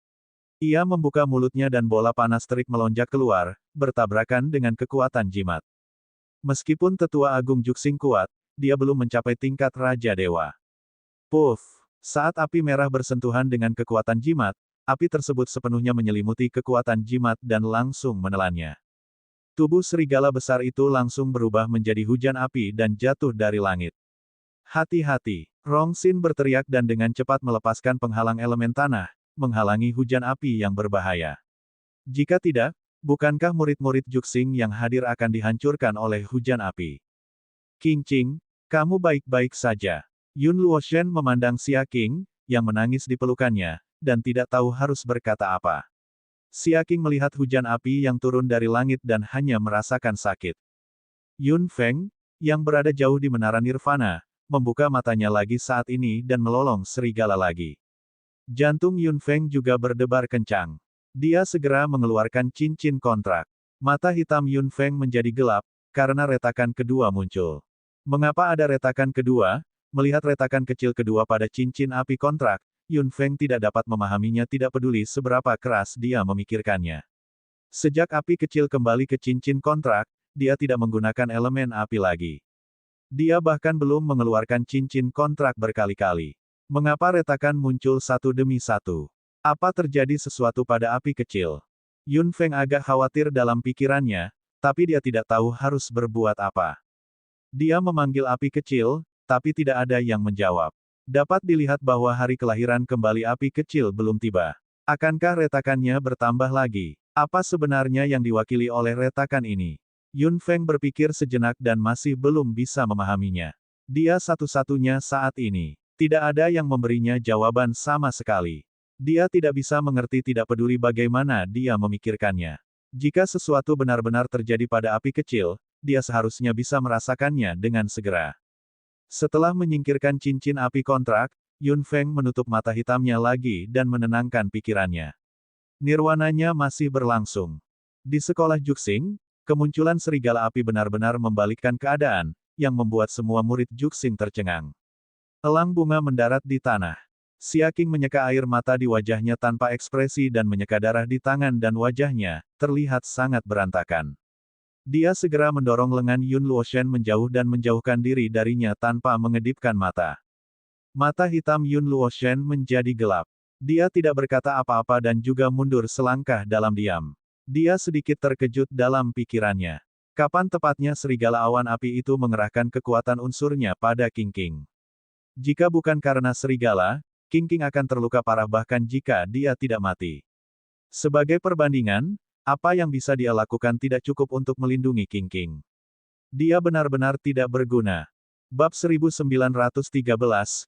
Ia membuka mulutnya dan bola panas terik melonjak keluar, bertabrakan dengan kekuatan jimat. Meskipun tetua agung Juxing kuat, dia belum mencapai tingkat Raja Dewa. Puff! Saat api merah bersentuhan dengan kekuatan jimat, api tersebut sepenuhnya menyelimuti kekuatan jimat dan langsung menelannya. Tubuh serigala besar itu langsung berubah menjadi hujan api dan jatuh dari langit. Hati-hati! Rong Xin berteriak dan dengan cepat melepaskan penghalang elemen tanah, menghalangi hujan api yang berbahaya. Jika tidak, bukankah murid-murid Juxing yang hadir akan dihancurkan oleh hujan api? Qingqing, kamu baik-baik saja. Yun Luoshen memandang Xia Qing, yang menangis di pelukannya, dan tidak tahu harus berkata apa. Xia Qing melihat hujan api yang turun dari langit dan hanya merasakan sakit. Yun Feng, yang berada jauh di menara Nirvana, membuka matanya lagi saat ini dan melolong serigala lagi. Jantung Yun Feng juga berdebar kencang. Dia segera mengeluarkan cincin kontrak. Mata hitam Yun Feng menjadi gelap, karena retakan kedua muncul. Mengapa ada retakan kedua? Melihat retakan kecil kedua pada cincin api kontrak, Yun Feng tidak dapat memahaminya, tidak peduli seberapa keras dia memikirkannya. Sejak api kecil kembali ke cincin kontrak, dia tidak menggunakan elemen api lagi. Dia bahkan belum mengeluarkan cincin kontrak berkali-kali. Mengapa retakan muncul satu demi satu? Apa terjadi sesuatu pada api kecil? Yun Feng agak khawatir dalam pikirannya, tapi dia tidak tahu harus berbuat apa. Dia memanggil api kecil, tapi tidak ada yang menjawab. Dapat dilihat bahwa hari kelahiran kembali api kecil belum tiba. Akankah retakannya bertambah lagi? Apa sebenarnya yang diwakili oleh retakan ini? Yun Feng berpikir sejenak dan masih belum bisa memahaminya. Dia satu-satunya saat ini. Tidak ada yang memberinya jawaban sama sekali. Dia tidak bisa mengerti, tidak peduli bagaimana dia memikirkannya. Jika sesuatu benar-benar terjadi pada api kecil, dia seharusnya bisa merasakannya dengan segera. Setelah menyingkirkan cincin api kontrak, Yun Feng menutup mata hitamnya lagi dan menenangkan pikirannya. Nirwananya masih berlangsung. Di sekolah Juxing, kemunculan serigala api benar-benar membalikkan keadaan, yang membuat semua murid Juxing tercengang. Elang bunga mendarat di tanah. Xia Qing menyeka air mata di wajahnya tanpa ekspresi dan menyeka darah di tangan dan wajahnya, terlihat sangat berantakan. Dia segera mendorong lengan Yun Luoshen menjauh dan menjauhkan diri darinya tanpa mengedipkan mata. Mata hitam Yun Luoshen menjadi gelap. Dia tidak berkata apa-apa dan juga mundur selangkah dalam diam. Dia sedikit terkejut dalam pikirannya. Kapan tepatnya serigala awan api itu mengerahkan kekuatan unsurnya pada Qingqing? Jika bukan karena serigala, Qingqing akan terluka parah bahkan jika dia tidak mati. Sebagai perbandingan, apa yang bisa dia lakukan tidak cukup untuk melindungi Qingqing. Dia benar-benar tidak berguna. Bab 1913,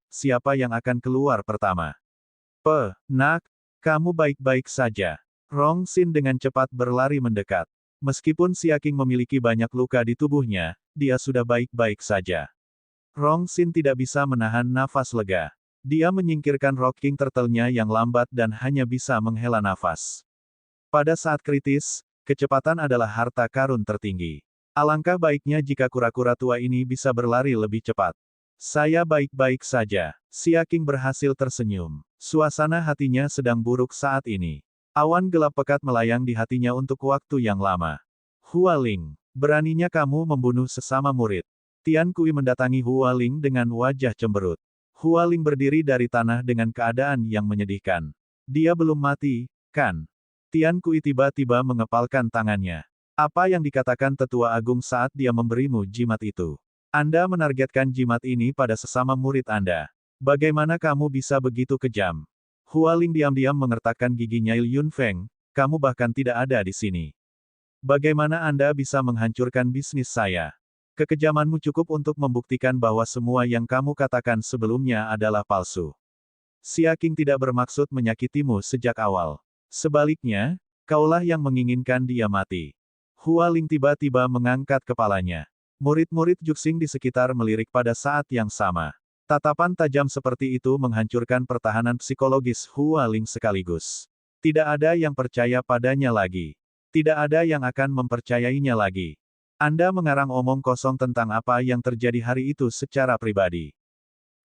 siapa yang akan keluar pertama? Nak, kamu baik-baik saja. Rong Xin dengan cepat berlari mendekat. Meskipun Xia Qing memiliki banyak luka di tubuhnya, dia sudah baik-baik saja. Rong Xin tidak bisa menahan nafas lega. Dia menyingkirkan rok King Turtle-nya yang lambat dan hanya bisa menghela nafas. Pada saat kritis, kecepatan adalah harta karun tertinggi. Alangkah baiknya jika kura-kura tua ini bisa berlari lebih cepat. Saya baik-baik saja. Xia Qing berhasil tersenyum. Suasana hatinya sedang buruk saat ini. Awan gelap pekat melayang di hatinya untuk waktu yang lama. Hua Ling, beraninya kamu membunuh sesama murid. Tian Kui mendatangi Hua Ling dengan wajah cemberut. Hua Ling berdiri dari tanah dengan keadaan yang menyedihkan. Dia belum mati, kan? Tian Kui tiba-tiba mengepalkan tangannya. Apa yang dikatakan Tetua Agung saat dia memberimu jimat itu? Anda menargetkan jimat ini pada sesama murid Anda. Bagaimana kamu bisa begitu kejam? Hua Ling diam-diam mengertakkan giginya. Yun Feng, kamu bahkan tidak ada di sini. Bagaimana Anda bisa menghancurkan bisnis saya? Kekejamanmu cukup untuk membuktikan bahwa semua yang kamu katakan sebelumnya adalah palsu. Xia Qing tidak bermaksud menyakitimu sejak awal. Sebaliknya, kaulah yang menginginkan dia mati. Hua Ling tiba-tiba mengangkat kepalanya. Murid-murid Juxing di sekitar melirik pada saat yang sama. Tatapan tajam seperti itu menghancurkan pertahanan psikologis Hua Ling sekaligus. Tidak ada yang percaya padanya lagi. Tidak ada yang akan mempercayainya lagi. Anda mengarang omong kosong tentang apa yang terjadi hari itu secara pribadi.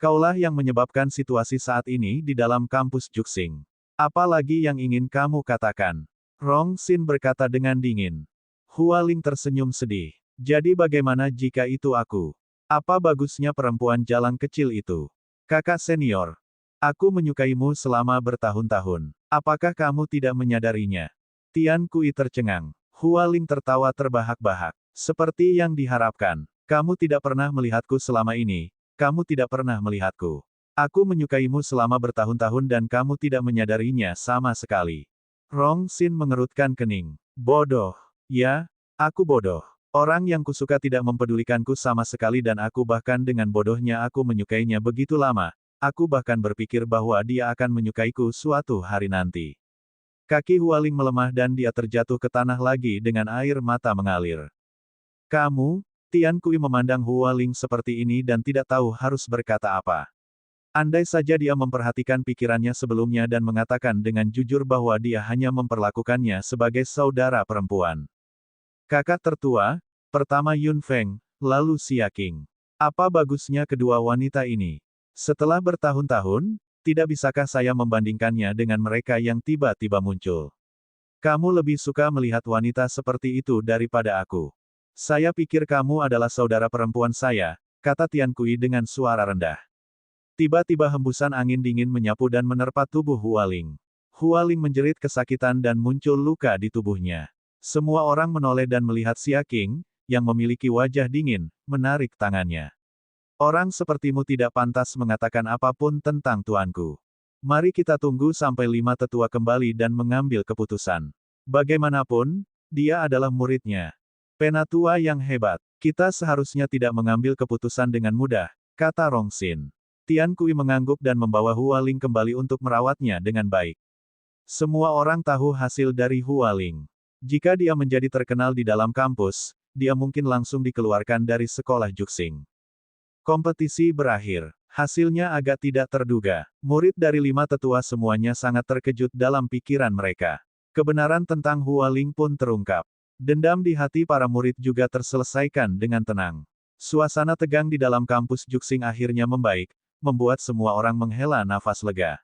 Kaulah yang menyebabkan situasi saat ini di dalam kampus Juxing. Apa lagi yang ingin kamu katakan? Rong Xin berkata dengan dingin. Hua Ling tersenyum sedih. Jadi bagaimana jika itu aku? Apa bagusnya perempuan jalang kecil itu? Kakak senior. Aku menyukaimu selama bertahun-tahun. Apakah kamu tidak menyadarinya? Tian Kui tercengang. Hua Ling tertawa terbahak-bahak. Seperti yang diharapkan. Kamu tidak pernah melihatku selama ini. Kamu tidak pernah melihatku. Aku menyukaimu selama bertahun-tahun dan kamu tidak menyadarinya sama sekali. Rong Xin mengerutkan kening. Bodoh. Ya, aku bodoh. Orang yang kusuka tidak mempedulikanku sama sekali dan aku bahkan dengan bodohnya aku menyukainya begitu lama. Aku bahkan berpikir bahwa dia akan menyukaiku suatu hari nanti. Kaki Hualing melemah dan dia terjatuh ke tanah lagi dengan air mata mengalir. Kamu, Tian Kui memandang Hualing seperti ini dan tidak tahu harus berkata apa. Andai saja dia memperhatikan pikirannya sebelumnya dan mengatakan dengan jujur bahwa dia hanya memperlakukannya sebagai saudara perempuan. Kakak tertua, pertama Yun Feng, lalu Xia Qing. Apa bagusnya kedua wanita ini? Setelah bertahun-tahun, tidak bisakah saya membandingkannya dengan mereka yang tiba-tiba muncul? Kamu lebih suka melihat wanita seperti itu daripada aku. Saya pikir kamu adalah saudara perempuan saya, kata Tian Kui dengan suara rendah. Tiba-tiba hembusan angin dingin menyapu dan menerpa tubuh Hualing. Hualing menjerit kesakitan dan muncul luka di tubuhnya. Semua orang menoleh dan melihat Xia Qing, yang memiliki wajah dingin, menarik tangannya. Orang sepertimu tidak pantas mengatakan apapun tentang tuanku. Mari kita tunggu sampai 5 tetua kembali dan mengambil keputusan. Bagaimanapun, dia adalah muridnya. Penatua yang hebat. Kita seharusnya tidak mengambil keputusan dengan mudah, kata Rong Xin. Tian Kui mengangguk dan membawa Hualing kembali untuk merawatnya dengan baik. Semua orang tahu hasil dari Hualing. Jika dia menjadi terkenal di dalam kampus, dia mungkin langsung dikeluarkan dari sekolah Juxing. Kompetisi berakhir. Hasilnya agak tidak terduga. Murid dari 5 tetua semuanya sangat terkejut dalam pikiran mereka. Kebenaran tentang Hualing pun terungkap. Dendam di hati para murid juga terselesaikan dengan tenang. Suasana tegang di dalam kampus Juxing akhirnya membaik, membuat semua orang menghela nafas lega.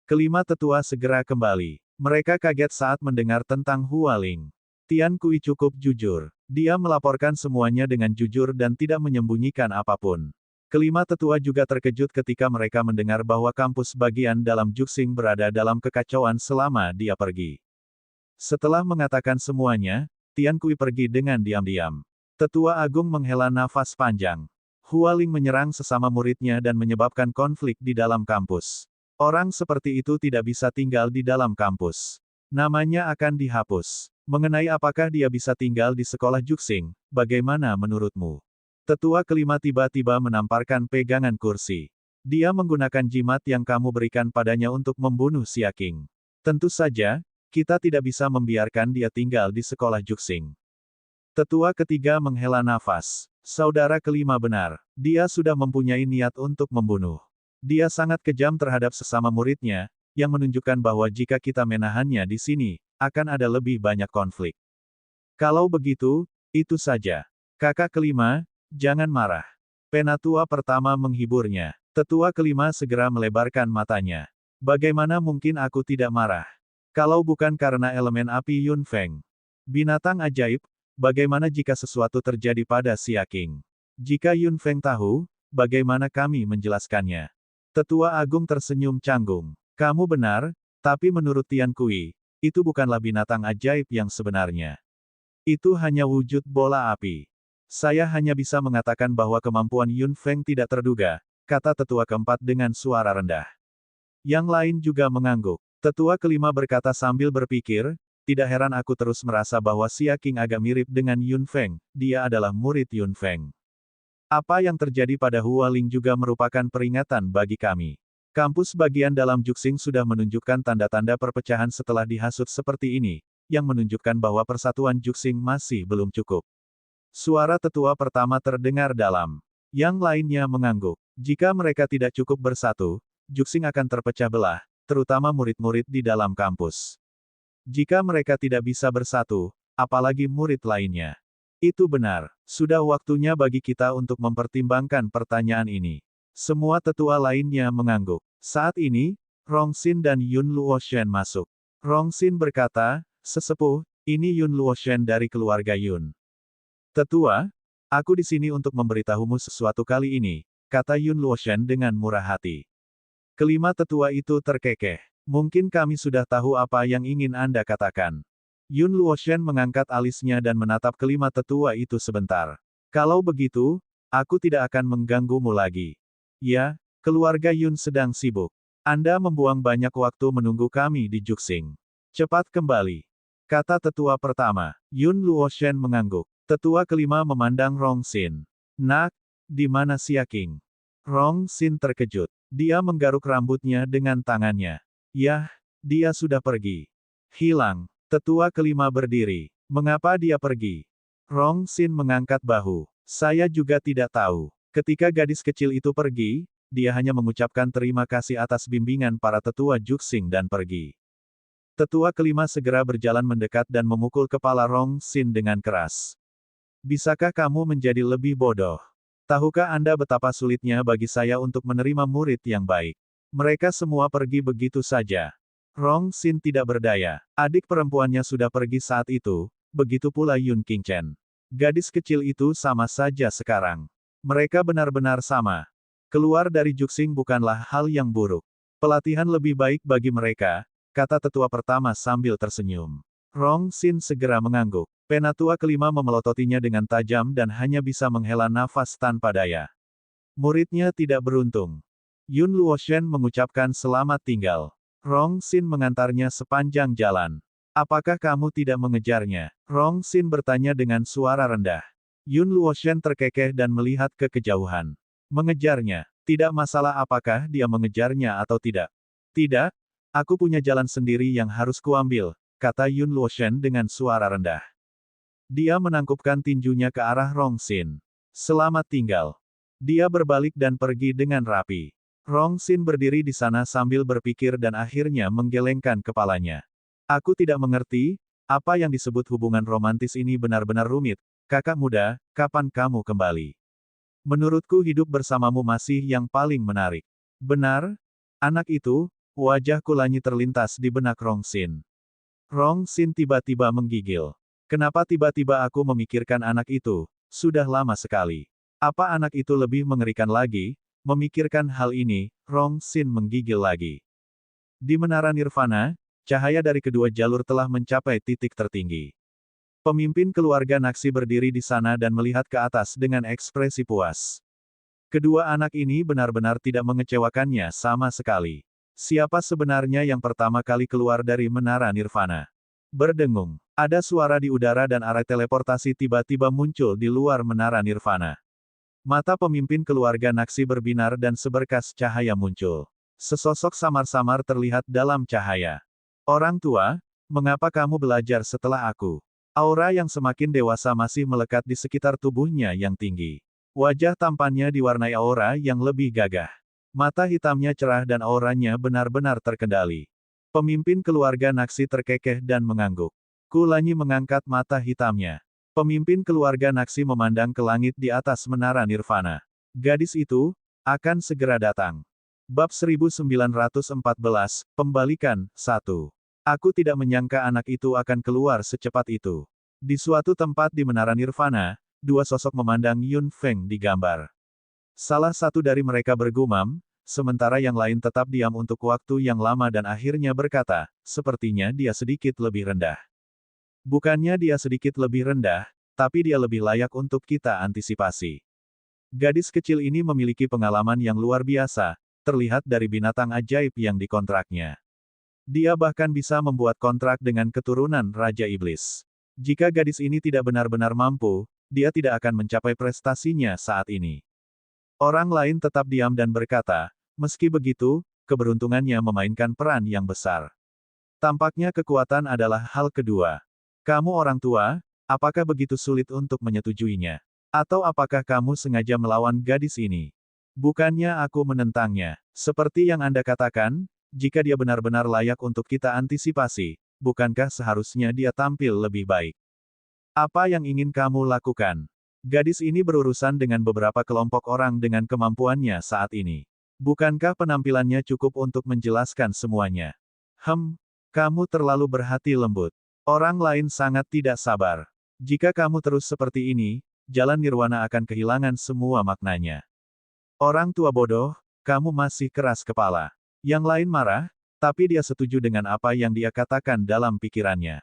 Kelima tetua segera kembali. Mereka kaget saat mendengar tentang Hualing. Tian Kui cukup jujur. Dia melaporkan semuanya dengan jujur dan tidak menyembunyikan apapun. Kelima tetua juga terkejut ketika mereka mendengar bahwa kampus bagian dalam Juxing berada dalam kekacauan selama dia pergi. Setelah mengatakan semuanya, Tian Kui pergi dengan diam-diam. Tetua Agung menghela nafas panjang. Hualing menyerang sesama muridnya dan menyebabkan konflik di dalam kampus. Orang seperti itu tidak bisa tinggal di dalam kampus. Namanya akan dihapus. Mengenai apakah dia bisa tinggal di sekolah Juxing, bagaimana menurutmu? Tetua kelima tiba-tiba menamparkan pegangan kursi. Dia menggunakan jimat yang kamu berikan padanya untuk membunuh Xia Qing. Tentu saja, kita tidak bisa membiarkan dia tinggal di sekolah Juxing. Tetua ketiga menghela nafas. Saudara kelima benar. Dia sudah mempunyai niat untuk membunuh. Dia sangat kejam terhadap sesama muridnya, yang menunjukkan bahwa jika kita menahannya di sini, akan ada lebih banyak konflik. Kalau begitu, itu saja. Kakak kelima, jangan marah. Penatua pertama menghiburnya. Tetua kelima segera melebarkan matanya. Bagaimana mungkin aku tidak marah? Kalau bukan karena elemen api Yun Feng. Binatang ajaib, bagaimana jika sesuatu terjadi pada Xia Qing? Jika Yun Feng tahu, bagaimana kami menjelaskannya? Tetua Agung tersenyum canggung. Kamu benar, tapi menurut Tian Kui, itu bukanlah binatang ajaib yang sebenarnya. Itu hanya wujud bola api. Saya hanya bisa mengatakan bahwa kemampuan Yun Feng tidak terduga, kata tetua keempat dengan suara rendah. Yang lain juga mengangguk. Tetua kelima berkata sambil berpikir, tidak heran aku terus merasa bahwa Xia Qing agak mirip dengan Yun Feng, dia adalah murid Yun Feng. Apa yang terjadi pada Hualing juga merupakan peringatan bagi kami. Kampus bagian dalam Juxing sudah menunjukkan tanda-tanda perpecahan setelah dihasut seperti ini, yang menunjukkan bahwa persatuan Juxing masih belum cukup. Suara tetua pertama terdengar dalam. Yang lainnya mengangguk. Jika mereka tidak cukup bersatu, Juxing akan terpecah belah, terutama murid-murid di dalam kampus. Jika mereka tidak bisa bersatu, apalagi murid lainnya. Itu benar. Sudah waktunya bagi kita untuk mempertimbangkan pertanyaan ini. Semua tetua lainnya mengangguk. Saat ini, Rong Xin dan Yun Luoshen masuk. Rong Xin berkata, "Sesepuh, ini Yun Luoshen dari keluarga Yun." "Tetua, aku di sini untuk memberitahumu sesuatu kali ini," kata Yun Luoshen dengan murah hati. Kelima tetua itu terkekeh. "Mungkin kami sudah tahu apa yang ingin Anda katakan." Yun Luoshen mengangkat alisnya dan menatap kelima tetua itu sebentar. "Kalau begitu, aku tidak akan mengganggumu lagi." "Ya, Keluarga Yun sedang sibuk. Anda membuang banyak waktu menunggu kami di Juxing. Cepat kembali. Kata tetua pertama. Yun Luoshen mengangguk. Tetua kelima memandang Rong Xin. Nak, di mana Xia King? Rong Xin terkejut. Dia menggaruk rambutnya dengan tangannya. Yah, dia sudah pergi. Hilang. Tetua kelima berdiri. Mengapa dia pergi? Rong Xin mengangkat bahu. Saya juga tidak tahu. Ketika gadis kecil itu pergi, dia hanya mengucapkan terima kasih atas bimbingan para tetua Juxing dan pergi. Tetua kelima segera berjalan mendekat dan memukul kepala Rong Xin dengan keras. Bisakah kamu menjadi lebih bodoh? Tahukah Anda betapa sulitnya bagi saya untuk menerima murid yang baik? Mereka semua pergi begitu saja. Rong Xin tidak berdaya. Adik perempuannya sudah pergi saat itu, begitu pula Yun Qingchen. Gadis kecil itu sama saja sekarang. Mereka benar-benar sama. Keluar dari Juxing bukanlah hal yang buruk. Pelatihan lebih baik bagi mereka, kata tetua pertama sambil tersenyum. Rong Xin segera mengangguk. Penatua kelima memelototinya dengan tajam dan hanya bisa menghela nafas tanpa daya. Muridnya tidak beruntung. Yun Luoshen mengucapkan selamat tinggal. Rong Xin mengantarnya sepanjang jalan. Apakah kamu tidak mengejarnya? Rong Xin bertanya dengan suara rendah. Yun Luoshen terkekeh dan melihat ke kejauhan. Mengejarnya. Tidak masalah apakah dia mengejarnya atau tidak. Tidak, aku punya jalan sendiri yang harus kuambil, kata Yun Luoshen dengan suara rendah. Dia menangkupkan tinjunya ke arah Rong Xin. Selamat tinggal. Dia berbalik dan pergi dengan rapi. Rong Xin berdiri di sana sambil berpikir dan akhirnya menggelengkan kepalanya. Aku tidak mengerti, apa yang disebut hubungan romantis ini benar-benar rumit. Kakak muda, kapan kamu kembali? Menurutku hidup bersamamu masih yang paling menarik. Benar? Anak itu, wajah Kulanyi terlintas di benak Rong Xin. Rong Xin tiba-tiba menggigil. Kenapa tiba-tiba aku memikirkan anak itu? Sudah lama sekali. Apa anak itu lebih mengerikan lagi? Memikirkan hal ini, Rong Xin menggigil lagi. Di Menara Nirvana, cahaya dari kedua jalur telah mencapai titik tertinggi. Pemimpin keluarga Naxi berdiri di sana dan melihat ke atas dengan ekspresi puas. Kedua anak ini benar-benar tidak mengecewakannya sama sekali. Siapa sebenarnya yang pertama kali keluar dari Menara Nirvana? Berdengung. Ada suara di udara dan arah teleportasi tiba-tiba muncul di luar Menara Nirvana. Mata pemimpin keluarga Naxi berbinar dan seberkas cahaya muncul. Sesosok samar-samar terlihat dalam cahaya. Orang tua, mengapa kamu belajar setelah aku? Aura yang semakin dewasa masih melekat di sekitar tubuhnya yang tinggi. Wajah tampannya diwarnai aura yang lebih gagah. Mata hitamnya cerah dan auranya benar-benar terkendali. Pemimpin keluarga Naxi terkekeh dan mengangguk. Kulanyi mengangkat mata hitamnya. Pemimpin keluarga Naxi memandang ke langit di atas Menara Nirvana. Gadis itu, akan segera datang. Bab 1914, Pembalikan, 1. Aku tidak menyangka anak itu akan keluar secepat itu. Di suatu tempat di Menara Nirvana, dua sosok memandang Yun Feng di gambar. Salah satu dari mereka bergumam, sementara yang lain tetap diam untuk waktu yang lama dan akhirnya berkata, sepertinya dia sedikit lebih rendah. Bukannya dia sedikit lebih rendah, tapi dia lebih layak untuk kita antisipasi. Gadis kecil ini memiliki pengalaman yang luar biasa, terlihat dari binatang ajaib yang dikontraknya. Dia bahkan bisa membuat kontrak dengan keturunan Raja Iblis. Jika gadis ini tidak benar-benar mampu, dia tidak akan mencapai prestasinya saat ini. Orang lain tetap diam dan berkata, meski begitu, keberuntungannya memainkan peran yang besar. Tampaknya kekuatan adalah hal kedua. Kamu orang tua, apakah begitu sulit untuk menyetujuinya? Atau apakah kamu sengaja melawan gadis ini? Bukannya aku menentangnya. Seperti yang Anda katakan, jika dia benar-benar layak untuk kita antisipasi, bukankah seharusnya dia tampil lebih baik? Apa yang ingin kamu lakukan? Gadis ini berurusan dengan beberapa kelompok orang dengan kemampuannya saat ini. Bukankah penampilannya cukup untuk menjelaskan semuanya? Kamu terlalu berhati lembut. Orang lain sangat tidak sabar. Jika kamu terus seperti ini, jalan nirwana akan kehilangan semua maknanya. Orang tua bodoh, kamu masih keras kepala. Yang lain marah, tapi dia setuju dengan apa yang dia katakan dalam pikirannya.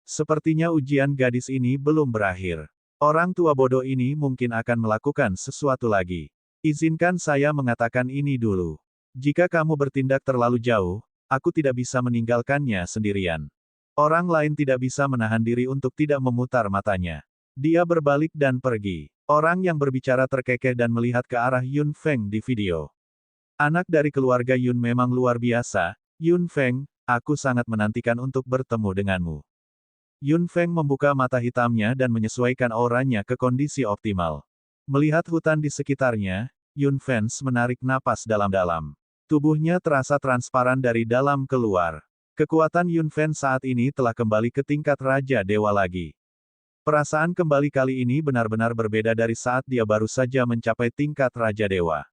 Sepertinya ujian gadis ini belum berakhir. Orang tua bodoh ini mungkin akan melakukan sesuatu lagi. Izinkan saya mengatakan ini dulu. Jika kamu bertindak terlalu jauh, aku tidak bisa meninggalkannya sendirian. Orang lain tidak bisa menahan diri untuk tidak memutar matanya. Dia berbalik dan pergi. Orang yang berbicara terkekeh dan melihat ke arah Yun Feng di video. Anak dari keluarga Yun memang luar biasa, Yun Feng, aku sangat menantikan untuk bertemu denganmu. Yun Feng membuka mata hitamnya dan menyesuaikan auranya ke kondisi optimal. Melihat hutan di sekitarnya, Yun Feng menarik napas dalam-dalam. Tubuhnya terasa transparan dari dalam keluar. Kekuatan Yun Feng saat ini telah kembali ke tingkat Raja Dewa lagi. Perasaan kembali kali ini benar-benar berbeda dari saat dia baru saja mencapai tingkat Raja Dewa.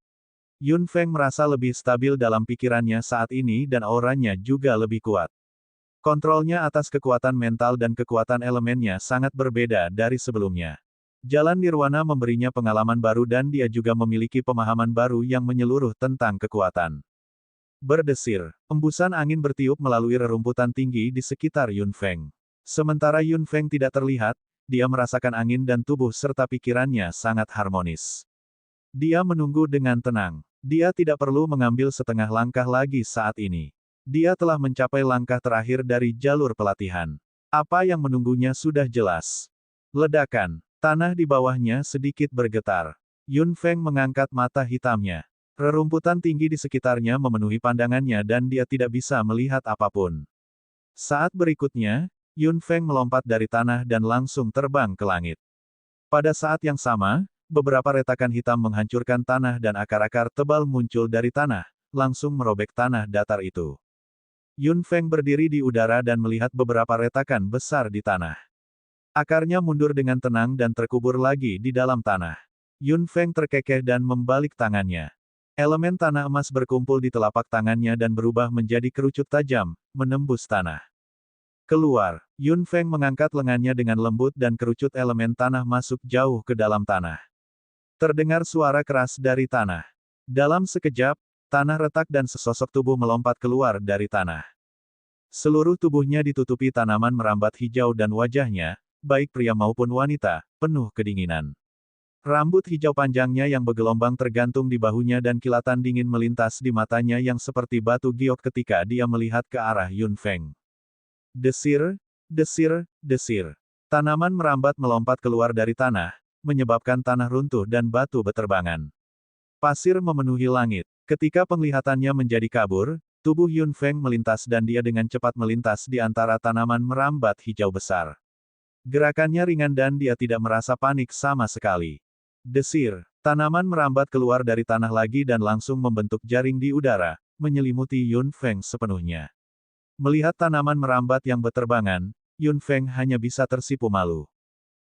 Yun Feng merasa lebih stabil dalam pikirannya saat ini dan auranya juga lebih kuat. Kontrolnya atas kekuatan mental dan kekuatan elemennya sangat berbeda dari sebelumnya. Jalan Nirwana memberinya pengalaman baru dan dia juga memiliki pemahaman baru yang menyeluruh tentang kekuatan. Berdesir, embusan angin bertiup melalui rerumputan tinggi di sekitar Yun Feng. Sementara Yun Feng tidak terlihat, dia merasakan angin dan tubuh serta pikirannya sangat harmonis. Dia menunggu dengan tenang. Dia tidak perlu mengambil setengah langkah lagi saat ini. Dia telah mencapai langkah terakhir dari jalur pelatihan. Apa yang menunggunya sudah jelas. Ledakan. Tanah di bawahnya sedikit bergetar. Yun Feng mengangkat mata hitamnya. Rerumputan tinggi di sekitarnya memenuhi pandangannya dan dia tidak bisa melihat apapun. Saat berikutnya, Yun Feng melompat dari tanah dan langsung terbang ke langit. Pada saat yang sama, beberapa retakan hitam menghancurkan tanah dan akar-akar tebal muncul dari tanah, langsung merobek tanah datar itu. Yun Feng berdiri di udara dan melihat beberapa retakan besar di tanah. Akarnya mundur dengan tenang dan terkubur lagi di dalam tanah. Yun Feng terkekeh dan membalik tangannya. Elemen tanah emas berkumpul di telapak tangannya dan berubah menjadi kerucut tajam, menembus tanah. Keluar, Yun Feng mengangkat lengannya dengan lembut dan kerucut elemen tanah masuk jauh ke dalam tanah. Terdengar suara keras dari tanah. Dalam sekejap, tanah retak dan sesosok tubuh melompat keluar dari tanah. Seluruh tubuhnya ditutupi tanaman merambat hijau dan wajahnya, baik pria maupun wanita, penuh kedinginan. Rambut hijau panjangnya yang bergelombang tergantung di bahunya dan kilatan dingin melintas di matanya yang seperti batu giok ketika dia melihat ke arah Yun Feng. Desir, desir, desir. Tanaman merambat melompat keluar dari tanah, menyebabkan tanah runtuh dan batu beterbangan. Pasir memenuhi langit. Ketika penglihatannya menjadi kabur, tubuh Yun Feng melintas dan dia dengan cepat melintas di antara tanaman merambat hijau besar. Gerakannya ringan dan dia tidak merasa panik sama sekali. Desir, tanaman merambat keluar dari tanah lagi dan langsung membentuk jaring di udara, menyelimuti Yun Feng sepenuhnya. Melihat tanaman merambat yang beterbangan, Yun Feng hanya bisa tersipu malu.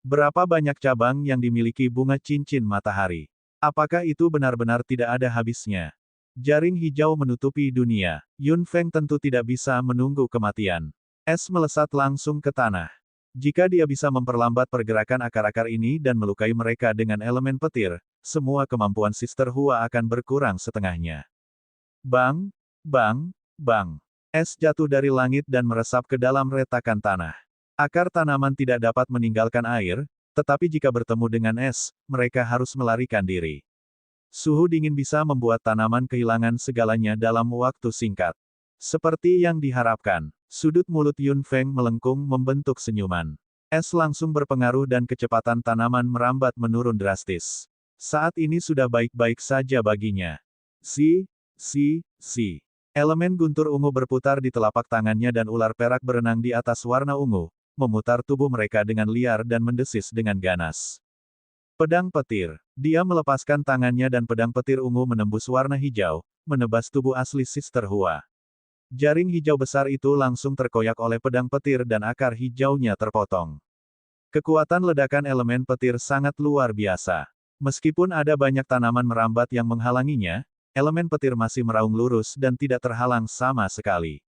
Berapa banyak cabang yang dimiliki bunga cincin matahari? Apakah itu benar-benar tidak ada habisnya? Jaring hijau menutupi dunia. Yun Feng tentu tidak bisa menunggu kematian. Es melesat langsung ke tanah. Jika dia bisa memperlambat pergerakan akar-akar ini dan melukai mereka dengan elemen petir, semua kemampuan Sister Hua akan berkurang setengahnya. Bang, bang, bang. Es jatuh dari langit dan meresap ke dalam retakan tanah. Akar tanaman tidak dapat meninggalkan air, tetapi jika bertemu dengan es, mereka harus melarikan diri. Suhu dingin bisa membuat tanaman kehilangan segalanya dalam waktu singkat. Seperti yang diharapkan, sudut mulut Yun Feng melengkung membentuk senyuman. Es langsung berpengaruh dan kecepatan tanaman merambat menurun drastis. Saat ini sudah baik-baik saja baginya. Si. Elemen guntur ungu berputar di telapak tangannya dan ular perak berenang di atas warna ungu, memutar tubuh mereka dengan liar dan mendesis dengan ganas. Pedang petir. Dia melepaskan tangannya dan pedang petir ungu menembus warna hijau, menebas tubuh asli Sister Hua. Jaring hijau besar itu langsung terkoyak oleh pedang petir dan akar hijaunya terpotong. Kekuatan ledakan elemen petir sangat luar biasa. Meskipun ada banyak tanaman merambat yang menghalanginya, elemen petir masih meraung lurus dan tidak terhalang sama sekali.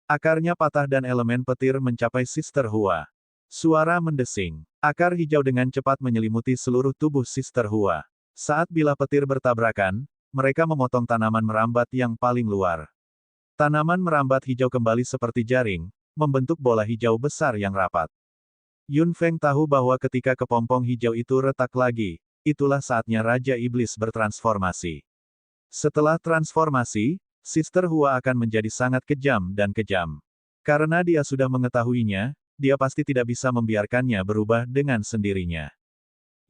Akarnya patah dan elemen petir mencapai Sister Hua. Suara mendesing. Akar hijau dengan cepat menyelimuti seluruh tubuh Sister Hua. Saat bilah petir bertabrakan, mereka memotong tanaman merambat yang paling luar. Tanaman merambat hijau kembali seperti jaring, membentuk bola hijau besar yang rapat. Yun Feng tahu bahwa ketika kepompong hijau itu retak lagi, itulah saatnya Raja Iblis bertransformasi. Setelah transformasi, Sister Hua akan menjadi sangat kejam dan kejam. Karena dia sudah mengetahuinya, dia pasti tidak bisa membiarkannya berubah dengan sendirinya.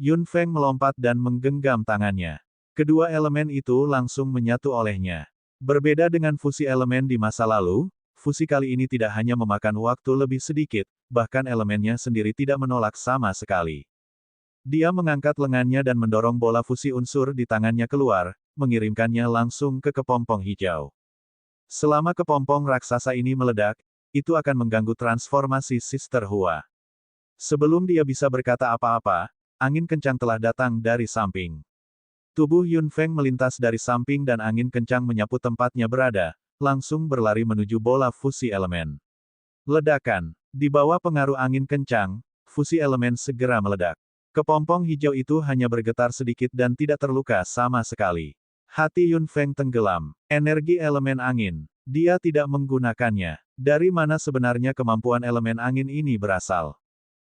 Yun Feng melompat dan menggenggam tangannya. Kedua elemen itu langsung menyatu olehnya. Berbeda dengan fusi elemen di masa lalu, fusi kali ini tidak hanya memakan waktu lebih sedikit, bahkan elemennya sendiri tidak menolak sama sekali. Dia mengangkat lengannya dan mendorong bola fusi unsur di tangannya keluar, mengirimkannya langsung ke kepompong hijau. Selama kepompong raksasa ini meledak, itu akan mengganggu transformasi Sister Hua. Sebelum dia bisa berkata apa-apa, angin kencang telah datang dari samping. Tubuh Yun Feng melintas dari samping dan angin kencang menyapu tempatnya berada, langsung berlari menuju bola fusi elemen. Ledakan. Di bawah pengaruh angin kencang, fusi elemen segera meledak. Kepompong hijau itu hanya bergetar sedikit dan tidak terluka sama sekali. Hati Yun Feng tenggelam. Energi elemen angin. Dia tidak menggunakannya. Dari mana sebenarnya kemampuan elemen angin ini berasal?